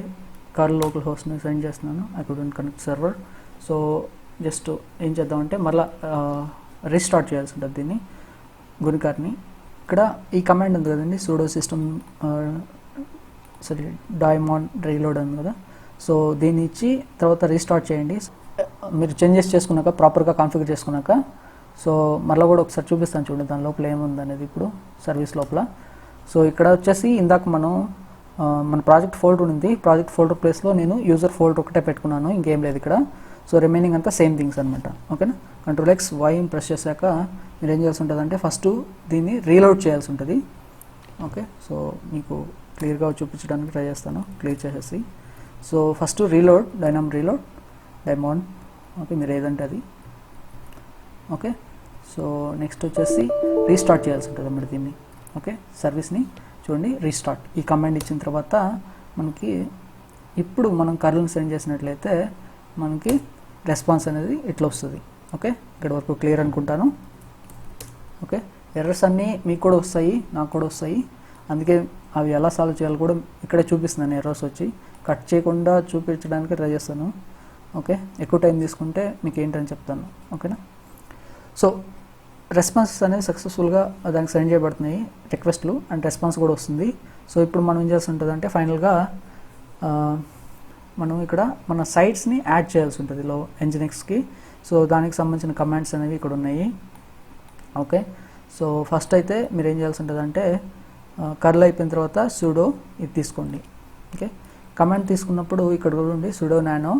కర్ల్ లోకల్ హోస్ట్ని సెండ్ చేస్తున్నాను. I couldn't connect server. So just ఏం చేద్దామంటే మళ్ళీ రీస్టార్ట్ చేయాల్సి ఉంటుంది దీన్ని, గుణికర్ని. ఇక్కడ ఈ కమాండ్ ఉంది కదండి, సూడో సిస్టమ్ డైమాన్ రీలోడ్ ఉంది కదా, సో దీన్ని ఇచ్చి తర్వాత రీస్టార్ట్ చేయండి. మీరు చేంజెస్ చేసుకున్నాక, ప్రాపర్గా కాన్ఫిగర్ చేసుకున్నాక, సో మళ్ళీ కూడా ఒకసారి చూపిస్తాను చూడండి దాని లోపల ఏముంది అనేది ఇప్పుడు సర్వీస్ లోపల. సో ఇక్కడ వచ్చేసి ఇందాక మన ప్రాజెక్ట్ ఫోల్డర్ ఉంది, ప్రాజెక్ట్ ఫోల్డర్ ప్లేస్లో నేను యూజర్ ఫోల్డర్ ఒకటే పెట్టుకున్నాను, ఇంకేం లేదు ఇక్కడ. సో రిమైనింగ్ అంతా సేమ్ థింగ్స్ అనమాట. ఓకేనా, Ctrl+X Y ప్రెస్ చేశాక మీరు ఏం చేయాల్సి ఉంటుంది అంటే ఫస్ట్ దీన్ని రీలోడ్ చేయాల్సి ఉంటుంది. ఓకే, సో మీకు క్లియర్గా చూపించడానికి ట్రై చేస్తాను, క్లియర్ చేసేసి. So first reload, daemon. Okay, మీరు ఏదంటే అది. ఓకే, సో నెక్స్ట్ వచ్చేసి రీస్టార్ట్ చేయాల్సి ఉంటుంది అన్నమాట దీన్ని. ఓకే, సర్వీస్ని చూడండి, రీస్టార్ట్ ఈ కమాండ్ ఇచ్చిన తర్వాత మనకి ఇప్పుడు మనం కర్ల్ని సెండ్ చేసినట్లయితే మనకి రెస్పాన్స్ అనేది ఇట్లా వస్తుంది. ఓకే, ఇక్కడ వరకు క్లియర్ అనుకుంటాను. ఓకే, ఎర్రర్స్ అన్నీ మీకు కూడా వస్తాయి, నాకు కూడా వస్తాయి, అందుకే అవి ఎలా సాల్వ్ చేయాలో కూడా ఇక్కడే చూపిస్తున్నాను. ఎర్రర్స్ వచ్చి కట్ చేయకుండా చూపించడానికి ట్రై చేస్తాను. ఓకే, ఎక్కువ టైం తీసుకుంటే మీకు ఏంటని చెప్తాను. ఓకేనా, సో రెస్పాన్సెస్ అనేది సక్సెస్ఫుల్గా దానికి సెండ్ చేయబడుతున్నాయి, రిక్వెస్ట్లు అండ్ రెస్పాన్స్ కూడా వస్తుంది. సో ఇప్పుడు మనం ఏం చేయాల్సి ఉంటుంది అంటే ఫైనల్గా మనం ఇక్కడ మన సైట్స్ని యాడ్ చేయాల్సి ఉంటుంది Nginxకి. సో దానికి సంబంధించిన కమాండ్స్ అనేవి ఇక్కడ ఉన్నాయి. ఓకే, సో ఫస్ట్ అయితే మీరు ఏం చేయాల్సి ఉంటుంది అంటే కర్ల్ అయిపోయిన తర్వాత sudo ఇది తీసుకోండి. ఓకే, కమాండ్ తీసుకున్నప్పుడు ఇక్కడ కూడా ఉంది sudo nano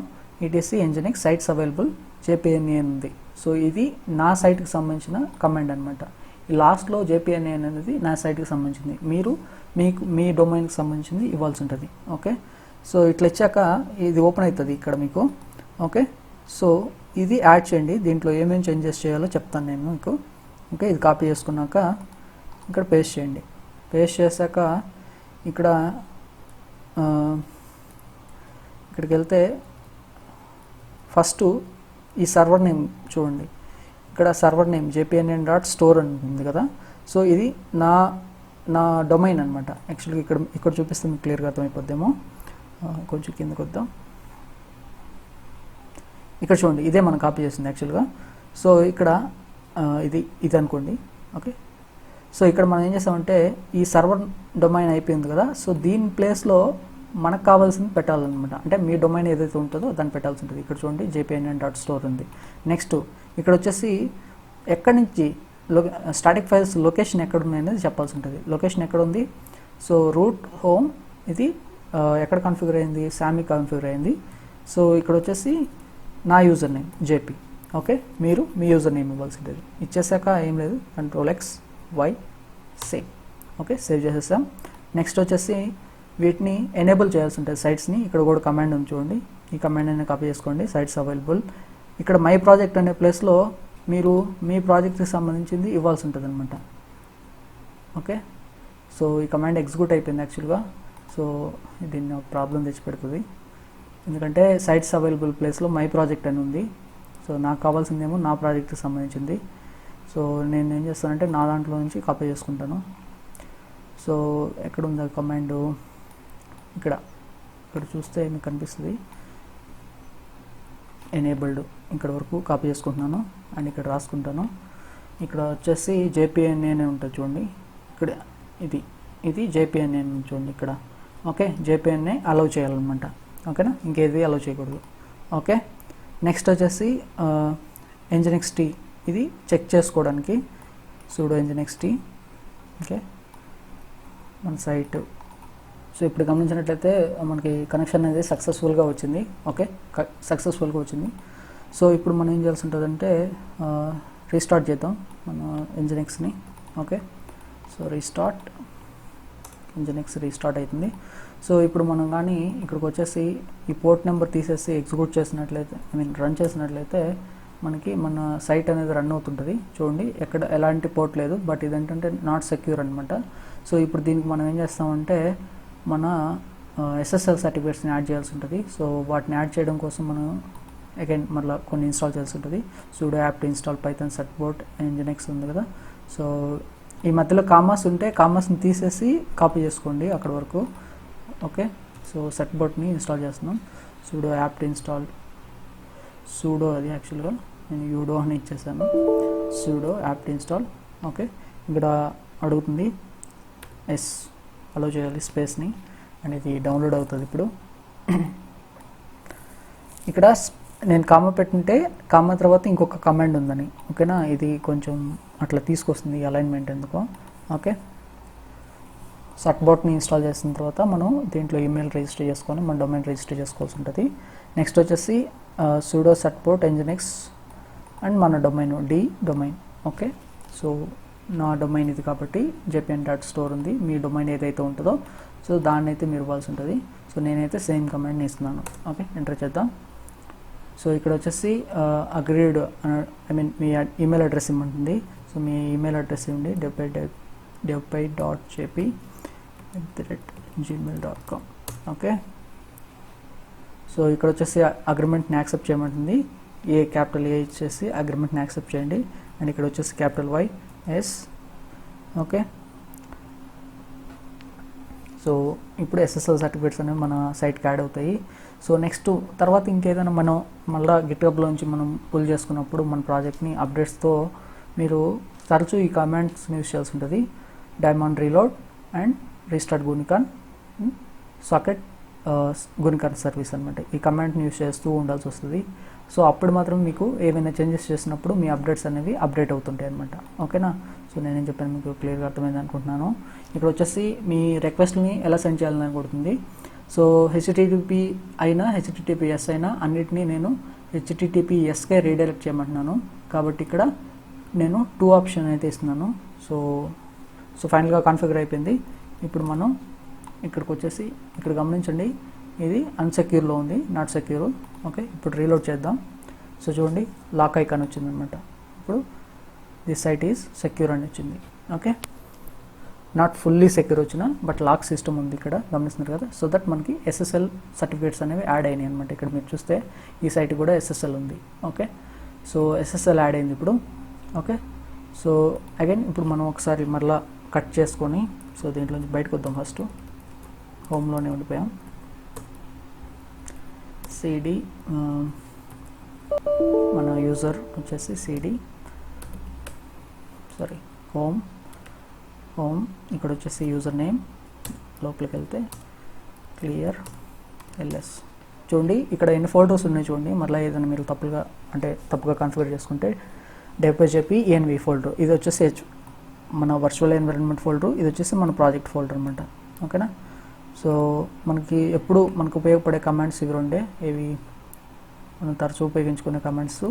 etc nginx sites available jpna ఉంది. సో ఇది నా సైట్కి సంబంధించిన కమాండ్ అనమాట. ఈ లాస్ట్లో jpna అనేది నా సైట్కి సంబంధించింది, మీ డొమైన్కి సంబంధించింది ఇవ్వాల్సి ఉంటుంది. ఓకే, సో ఇట్లా ఇచ్చాక ఇది ఓపెన్ అవుతుంది ఇక్కడ మీకు. ఓకే, సో ఇది యాడ్ చేయండి, దీంట్లో ఏమేమి చేంజెస్ చేయాలో చెప్తాను నేను మీకు. ఓకే, ఇది కాపీ చేసుకున్నాక ఇక్కడ పేస్ట్ చేయండి. పేస్ట్ చేశాక ఇక్కడ ఇక్కడికి వెళ్తే ఫస్ట్ ఈ సర్వర్ నేమ్ చూడండి, ఇక్కడ సర్వర్ నేమ్ jpnn.store అని ఉంది కదా. సో ఇది నా డొమైన్ అనమాట. యాక్చువల్గా ఇక్కడ చూపిస్తే మీకు క్లియర్గా అర్థమైపోద్దేమో. కొంచెం కిందకు వద్దాం, ఇక్కడ చూడండి, ఇదే మనం కాపీ చేసింది యాక్చువల్గా. సో ఇక్కడ ఇది అనుకోండి. ఓకే, సో ఇక్కడ మనం ఏం చేస్తామంటే ఈ సర్వర్ డొమైన్ అయిపోయింది కదా, సో దీని ప్లేస్లో మనకు కావాల్సింది పెట్టాలన్నమాట. అంటే మీ డొమైన్ ఏదైతే ఉంటుందో దాన్ని పెట్టాల్సి ఉంటుంది. ఇక్కడ చూడండి jpnn.store ఉంది. నెక్స్ట్ ఇక్కడ వచ్చేసి ఎక్కడి నుంచి స్టాటిక్ ఫైల్స్ లొకేషన్ ఎక్కడ ఉన్నాయి అనేది చెప్పాల్సి ఉంటుంది. లొకేషన్ ఎక్కడ ఉంది, సో రూట్ హోమ్ ఇది ఎక్కడ కాన్ఫిగర్ అయింది, సామి కాన్ఫిగర్ అయింది. సో ఇక్కడ వచ్చేసి నా యూజర్ నేమ్ జేపీ. ఓకే, మీరు మీ యూజర్ నేమ్ ఇవ్వాల్సి ఉంటుంది. ఇచ్చేసాక ఏం లేదు, Ctrl+X Y save. Okay, save చేసేసాం. నెక్స్ట్ వచ్చేసి వీటిని ఎనేబుల్ చేయాల్సి ఉంటుంది సైట్స్ని. ఇక్కడ కూడా కమాండ్ ఉంది చూడండి, ఈ కమాండ్ అనేది కాపీ చేసుకోండి, సైట్స్ అవైలబుల్. ఇక్కడ మై ప్రాజెక్ట్ అనే ప్లేస్లో మీరు మీ ప్రాజెక్ట్కి సంబంధించింది ఇవ్వాల్సి ఉంటుంది అనమాట. ఓకే, సో ఈ కమాండ్ ఎగ్జిక్యూట్ అయిపోయింది యాక్చువల్గా. సో దీన్ని ఒక ప్రాబ్లం తెచ్చిపెడుతుంది, ఎందుకంటే సైట్స్ అవైలబుల్ ప్లేస్లో మై ప్రాజెక్ట్ అని ఉంది. సో నాకు కావాల్సిందేమో నా ప్రాజెక్ట్కి సంబంధించింది. సో నేను ఏం చేస్తానంటే నా దాంట్లో నుంచి కాపీ చేసుకుంటాను. సో ఎక్కడ ఉంది కమాండ్, ఇక్కడ చూస్తే మీకు కనిపిస్తుంది ఎనేబుల్డ్, ఇక్కడ వరకు కాపీ చేసుకుంటున్నాను అండ్ ఇక్కడ రాసుకుంటాను. ఇక్కడ వచ్చేసి jpna అనే ఉంటుంది చూడండి, ఇక్కడ ఇది jpna చూడండి ఇక్కడ. ఓకే, jpna అలౌ చేయాలన్నమాట. ఓకేనా, ఇంకేది అలౌ చేయకూడదు. ఓకే, నెక్స్ట్ వచ్చేసి nginxt ఇది చెక్ చేసుకోవడానికి sudo nginxt. ఓకే, మన సైట్. సో ఇప్పుడు గమనించినట్లయితే మనకి కనెక్షన్ అనేది సక్సెస్ఫుల్గా వచ్చింది. ఓకే, సక్సెస్ఫుల్గా వచ్చింది. సో ఇప్పుడు మనం ఏం చేయాల్సి ఉంటుందంటే రీస్టార్ట్ చేద్దాం మన ఇంజినెక్స్ని. ఓకే, సో ఇంజినెక్స్ రీస్టార్ట్ అవుతుంది. సో ఇప్పుడు మనం కానీ ఇక్కడికి వచ్చేసి ఈ పోర్ట్ నెంబర్ తీసేసి ఎగ్జిక్యూట్ చేసినట్లయితే, రన్ చేసినట్లయితే మనకి మన సైట్ అనేది రన్ అవుతుంటుంది. చూడండి, ఎలాంటి పోర్ట్ లేదు, బట్ ఇదేంటంటే నాట్ సెక్యూర్ అనమాట. సో ఇప్పుడు దీనికి మనం ఏం చేస్తామంటే మన SSL సర్టిఫికేట్స్ని యాడ్ చేయాల్సి ఉంటుంది. సో వాటిని యాడ్ చేయడం కోసం మనం అగైన్ మళ్ళీ కొన్ని ఇన్స్టాల్ చేయాల్సి ఉంటుంది. sudo apt install python support nginx ఉంది కదా. సో ఈ మధ్యలో కామాస్ ఉంటే కామాస్ని తీసేసి కాపీ చేసుకోండి అక్కడ వరకు. ఓకే, సో సెట్బోట్ని ఇన్స్టాల్ చేస్తున్నాం. sudo apt install sudo, అది యాక్చువల్గా నేను యూడో అని ఇచ్చేసాను. sudo apt install. ఓకే, ఇక్కడ అడుగుతుంది ఎస్ అలో చేయాలి స్పేస్ని, అండ్ ఇది డౌన్లోడ్ అవుతుంది. ఇప్పుడు ఇక్కడ నేను కామా పెట్టుంటే కామా తర్వాత ఇంకొక కమాండ్ ఉందని, ఓకేనా, ఇది కొంచెం అట్లా తీసుకొస్తుంది అలైన్మెంట్ ఎందుకో. ఓకే, సట్బోట్ని ఇన్స్టాల్ చేసిన తర్వాత మనం దీంట్లో ఈమెయిల్ రిజిస్టర్ చేసుకొని మన డొమైన్ రిజిస్టర్ చేసుకోవాల్సి ఉంటుంది. నెక్స్ట్ వచ్చేసి sudo సట్బోట్ nginx అండ్ మన డొమైన్ డొమైన్. ఓకే, సో నా డొమైన్ ఇది కాబట్టి jpn.store ఉంది. మీ డొమైన్ ఏదైతే ఉంటుందో సో దాన్ని అయితే మీరు ఇవ్వాల్సి ఉంటుంది. సో నేనైతే సేమ్ కమాండ్ని ఇస్తున్నాను. ఓకే, ఎంటర్ చేద్దాం. సో ఇక్కడ వచ్చేసి అగ్రీడ్ మీ ఈమెయిల్ అడ్రస్ ఇమ్మంటుంది. సో మీ ఈమెయిల్ అడ్రస్ ఇవ్వండి, devpy.jp@gmail.com. ఓకే, సో ఇక్కడ వచ్చేసి అగ్రిమెంట్ని యాక్సెప్ట్ చేయమంటుంది. క్యాపిటల్ ఏ ఇచ్చేసి అగ్రిమెంట్ని యాక్సెప్ట్ చేయండి. అండ్ ఇక్కడ వచ్చేసి capital Y S. Okay, so ఇప్పుడు SSL సర్టిఫికేట్స్ అనేవి మన సైట్కి యాడ్ అవుతాయి. సో నెక్స్ట్ తర్వాత ఇంకేదైనా మనం మళ్ళీ గిట్హబ్లోంచి మనం పుల్ చేసుకున్నప్పుడు మన ప్రాజెక్ట్ని అప్డేట్స్తో మీరు తరచూ ఈ కమాండ్స్ని యూస్ చేయాల్సి ఉంటుంది. Daemon reload and restart gunicorn socket gunicorn service అనమాట. ఈ కమాండ్ని యూస్ చేస్తూ ఉండాల్సి వస్తుంది. సో అప్పుడు మాత్రం మీకు ఏమైనా చేంజెస్ చేసినప్పుడు మీ అప్డేట్స్ అనేవి అప్డేట్ అవుతుంటాయి అనమాట. ఓకేనా, సో నేనేం చెప్పాను మీకు క్లియర్గా అర్థమైంది అనుకుంటున్నాను. ఇక్కడ వచ్చేసి మీ రిక్వెస్ట్ని ఎలా సెండ్ చేయాలని అనుకుంటుంది. సో HTTP అయినా HTTPS అయినా అన్నిటినీ నేను HTTPSకే రీడైరెక్ట్ చేయమంటున్నాను. కాబట్టి ఇక్కడ నేను 2 ఆప్షన్ అయితే ఇస్తున్నాను. సో ఫైనల్గా కాన్ఫిగర్ అయిపోయింది. ఇప్పుడు మనం ఇక్కడికి వచ్చేసి ఇక్కడ గమనించండి, ఇది అన్సెక్యూర్లో ఉంది, నాట్ సెక్యూర్. ఓకే, ఇప్పుడు రీలోడ్ చేద్దాం. సో చూడండి, లాక్ ఐకాన్ వచ్చింది అనమాట. ఇప్పుడు దిస్ సైట్ ఈజ్ సెక్యూర్ అని వచ్చింది. ఓకే, నాట్ ఫుల్లీ సెక్యూర్ వచ్చిన బట్ లాక్ సిస్టమ్ ఉంది ఇక్కడ గమనిస్తున్నారు కదా. సో దట్ మనకి SSL సర్టిఫికేట్స్ అనేవి యాడ్ అయినాయి అనమాట. ఇక్కడ మీరు చూస్తే ఈ సైట్ కూడా SSL ఉంది. ఓకే, సో SSL యాడ్ అయింది ఇప్పుడు. ఓకే, సో అగైన్ ఇప్పుడు మనం ఒకసారి మరలా కట్ చేసుకొని సో దీంట్లో నుంచి బయటకు వద్దాం. ఫస్ట్ హోమ్లోనే ఉండిపోయాం. CD మన యూజర్ వచ్చేసి CD హోమ్ ఇక్కడ వచ్చేసి యూజర్ నేమ్, లోపలికి వెళ్తే క్లియర్ LS. చూడండి ఇక్కడ ఎన్ని ఫోల్డర్స్ ఉన్నాయి చూడండి. మళ్ళీ ఏదైనా మీరు తప్పుగా కాన్ఫిగర్ చేసుకుంటే devpy env ఫోల్డర్, ఇది వచ్చేసి మన వర్చువల్ ఎన్విరాన్మెంట్ ఫోల్డర్, ఇది వచ్చేసి మన ప్రాజెక్ట్ ఫోల్డర్ అనమాట. ఓకేనా, సో మనకి ఎప్పుడు మనకు ఉపయోగపడే కమాండ్స్ ఇవి రెండే, ఇవి మనం తరచూ ఉపయోగించుకునే కమాండ్స్.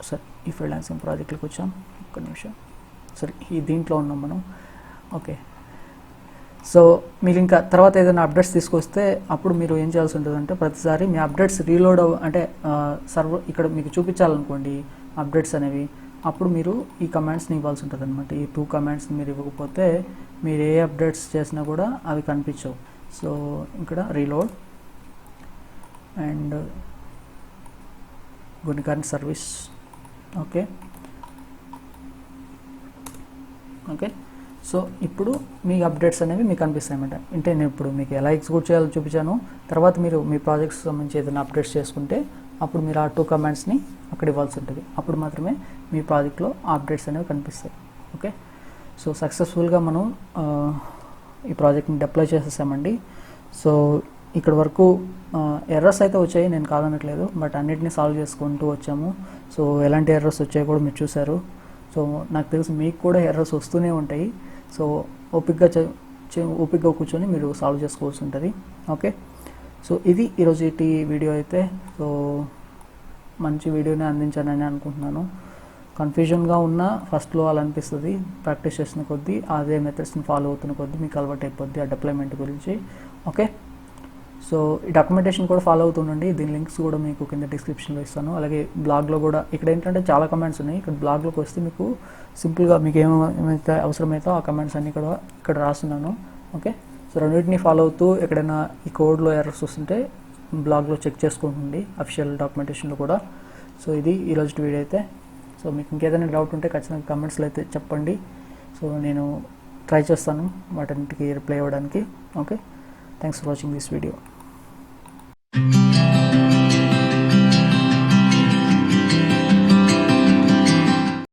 సరే, ఈ ఫ్రీలాన్సింగ్ ప్రాజెక్ట్లోకి వచ్చాం. ఒక్క నిమిషం. సరే, ఈ దీంట్లో ఉన్నాం మనం. ఓకే, సో మీరు ఇంకా తర్వాత ఏదైనా అప్డేట్స్ తీసుకొస్తే అప్పుడు మీరు ఏం చేయాల్సి ఉంటుందంటే ప్రతిసారి మీ అప్డేట్స్ రీలోడ్ అంటే సర్వర్ ఇక్కడ మీకు చూపించాలనుకోండి అప్డేట్స్ అనేవి, అప్పుడు మీరు ఈ కమాండ్స్ని ఇవ్వాల్సి ఉంటుంది అనమాట. ఈ 2 కమాండ్స్ని మీరు ఇవ్వకపోతే మీరు ఏ అప్డేట్స్ చేసినా కూడా అవి కనిపించవు. సో ఇక్కడ reload and gunicorn service. Okay, so ఇప్పుడు మీ అప్డేట్స్ అనేవి మీకు కనిపిస్తాయి అన్నమాట. అంటే నేను ఇప్పుడు మీకు ఎలా ఎగ్జిక్యూట్ చేయాలో చూపించాను. తర్వాత మీరు మీ ప్రాజెక్ట్స్ సంబంధించి ఏదైనా అప్డేట్స్ చేసుకుంటే అప్పుడు మీరు ఆ 2 కమాండ్స్ని అక్కడ ఇవ్వాల్సి ఉంటుంది. అప్పుడు మాత్రమే మీ ప్రాజెక్ట్లో ఆ అప్డేట్స్ అనేవి కనిపిస్తాయి. ఓకే, సో సక్సెస్ఫుల్గా మనం ఈ ప్రాజెక్ట్ని డిప్లాయ్ చేసేసామండి. సో ఇక్కడ వరకు ఎర్రర్స్ అయితే వచ్చాయి, నేను కాదనట్లేదు, బట్ అన్నిటిని సాల్వ్ చేసుకుంటూ వచ్చాము. సో ఎలాంటి ఎర్రర్స్ వచ్చాయో కూడా మీరు చూసారు. సో నాకు తెలిసి మీకు కూడా ఎర్రర్స్ వస్తూనే ఉంటాయి. సో ఓపికగా కూర్చొని మీరు సాల్వ్ చేసుకోవాల్సి ఉంటుంది. ఓకే, సో ఇది ఈరోజు వీడియో అయితే. సో మంచి వీడియోని అందించానని అనుకుంటున్నాను. కన్ఫ్యూజన్గా ఉన్న ఫస్ట్లో అలా అనిపిస్తుంది, ప్రాక్టీస్ చేసిన కొద్దీ అదే మెథడ్స్ని ఫాలో అవుతున్న కొద్దీ మీకు అలవాటు అయిపోద్ది ఆ డిప్లాయ్మెంట్ గురించి. ఓకే, సో ఈ డాక్యుమెంటేషన్ కూడా ఫాలో అవుతుండండి. దీని లింక్స్ కూడా మీకు కింద డిస్క్రిప్షన్లో ఇస్తాను. అలాగే బ్లాగ్లో కూడా ఇక్కడ ఏంటంటే చాలా కమెంట్స్ ఉన్నాయి. ఇక్కడ బ్లాగ్లోకి వస్తే మీకు సింపుల్గా మీకు ఏమైతే అవసరమైతే ఆ కమెంట్స్ అన్ని కూడా ఇక్కడ రాస్తున్నాను. ఓకే, సో రెండింటిని ఫాలో అవుతూ ఎక్కడైనా ఈ కోడ్లో ఎర్రర్స్ వస్తుంటే బ్లాగ్లో చెక్ చేసుకుంటుంది, అఫీషియల్ డాక్యుమెంటేషన్లో కూడా. సో ఇది ఈరోజు వీడియో అయితే. సో మీకు ఇంకేదైనా డౌట్ ఉంటే ఖచ్చితంగా కమెంట్స్లో అయితే చెప్పండి. సో నేను ట్రై చేస్తాను వాటన్నిటికీ రిప్లై ఇవ్వడానికి. Okay, thanks for watching this video.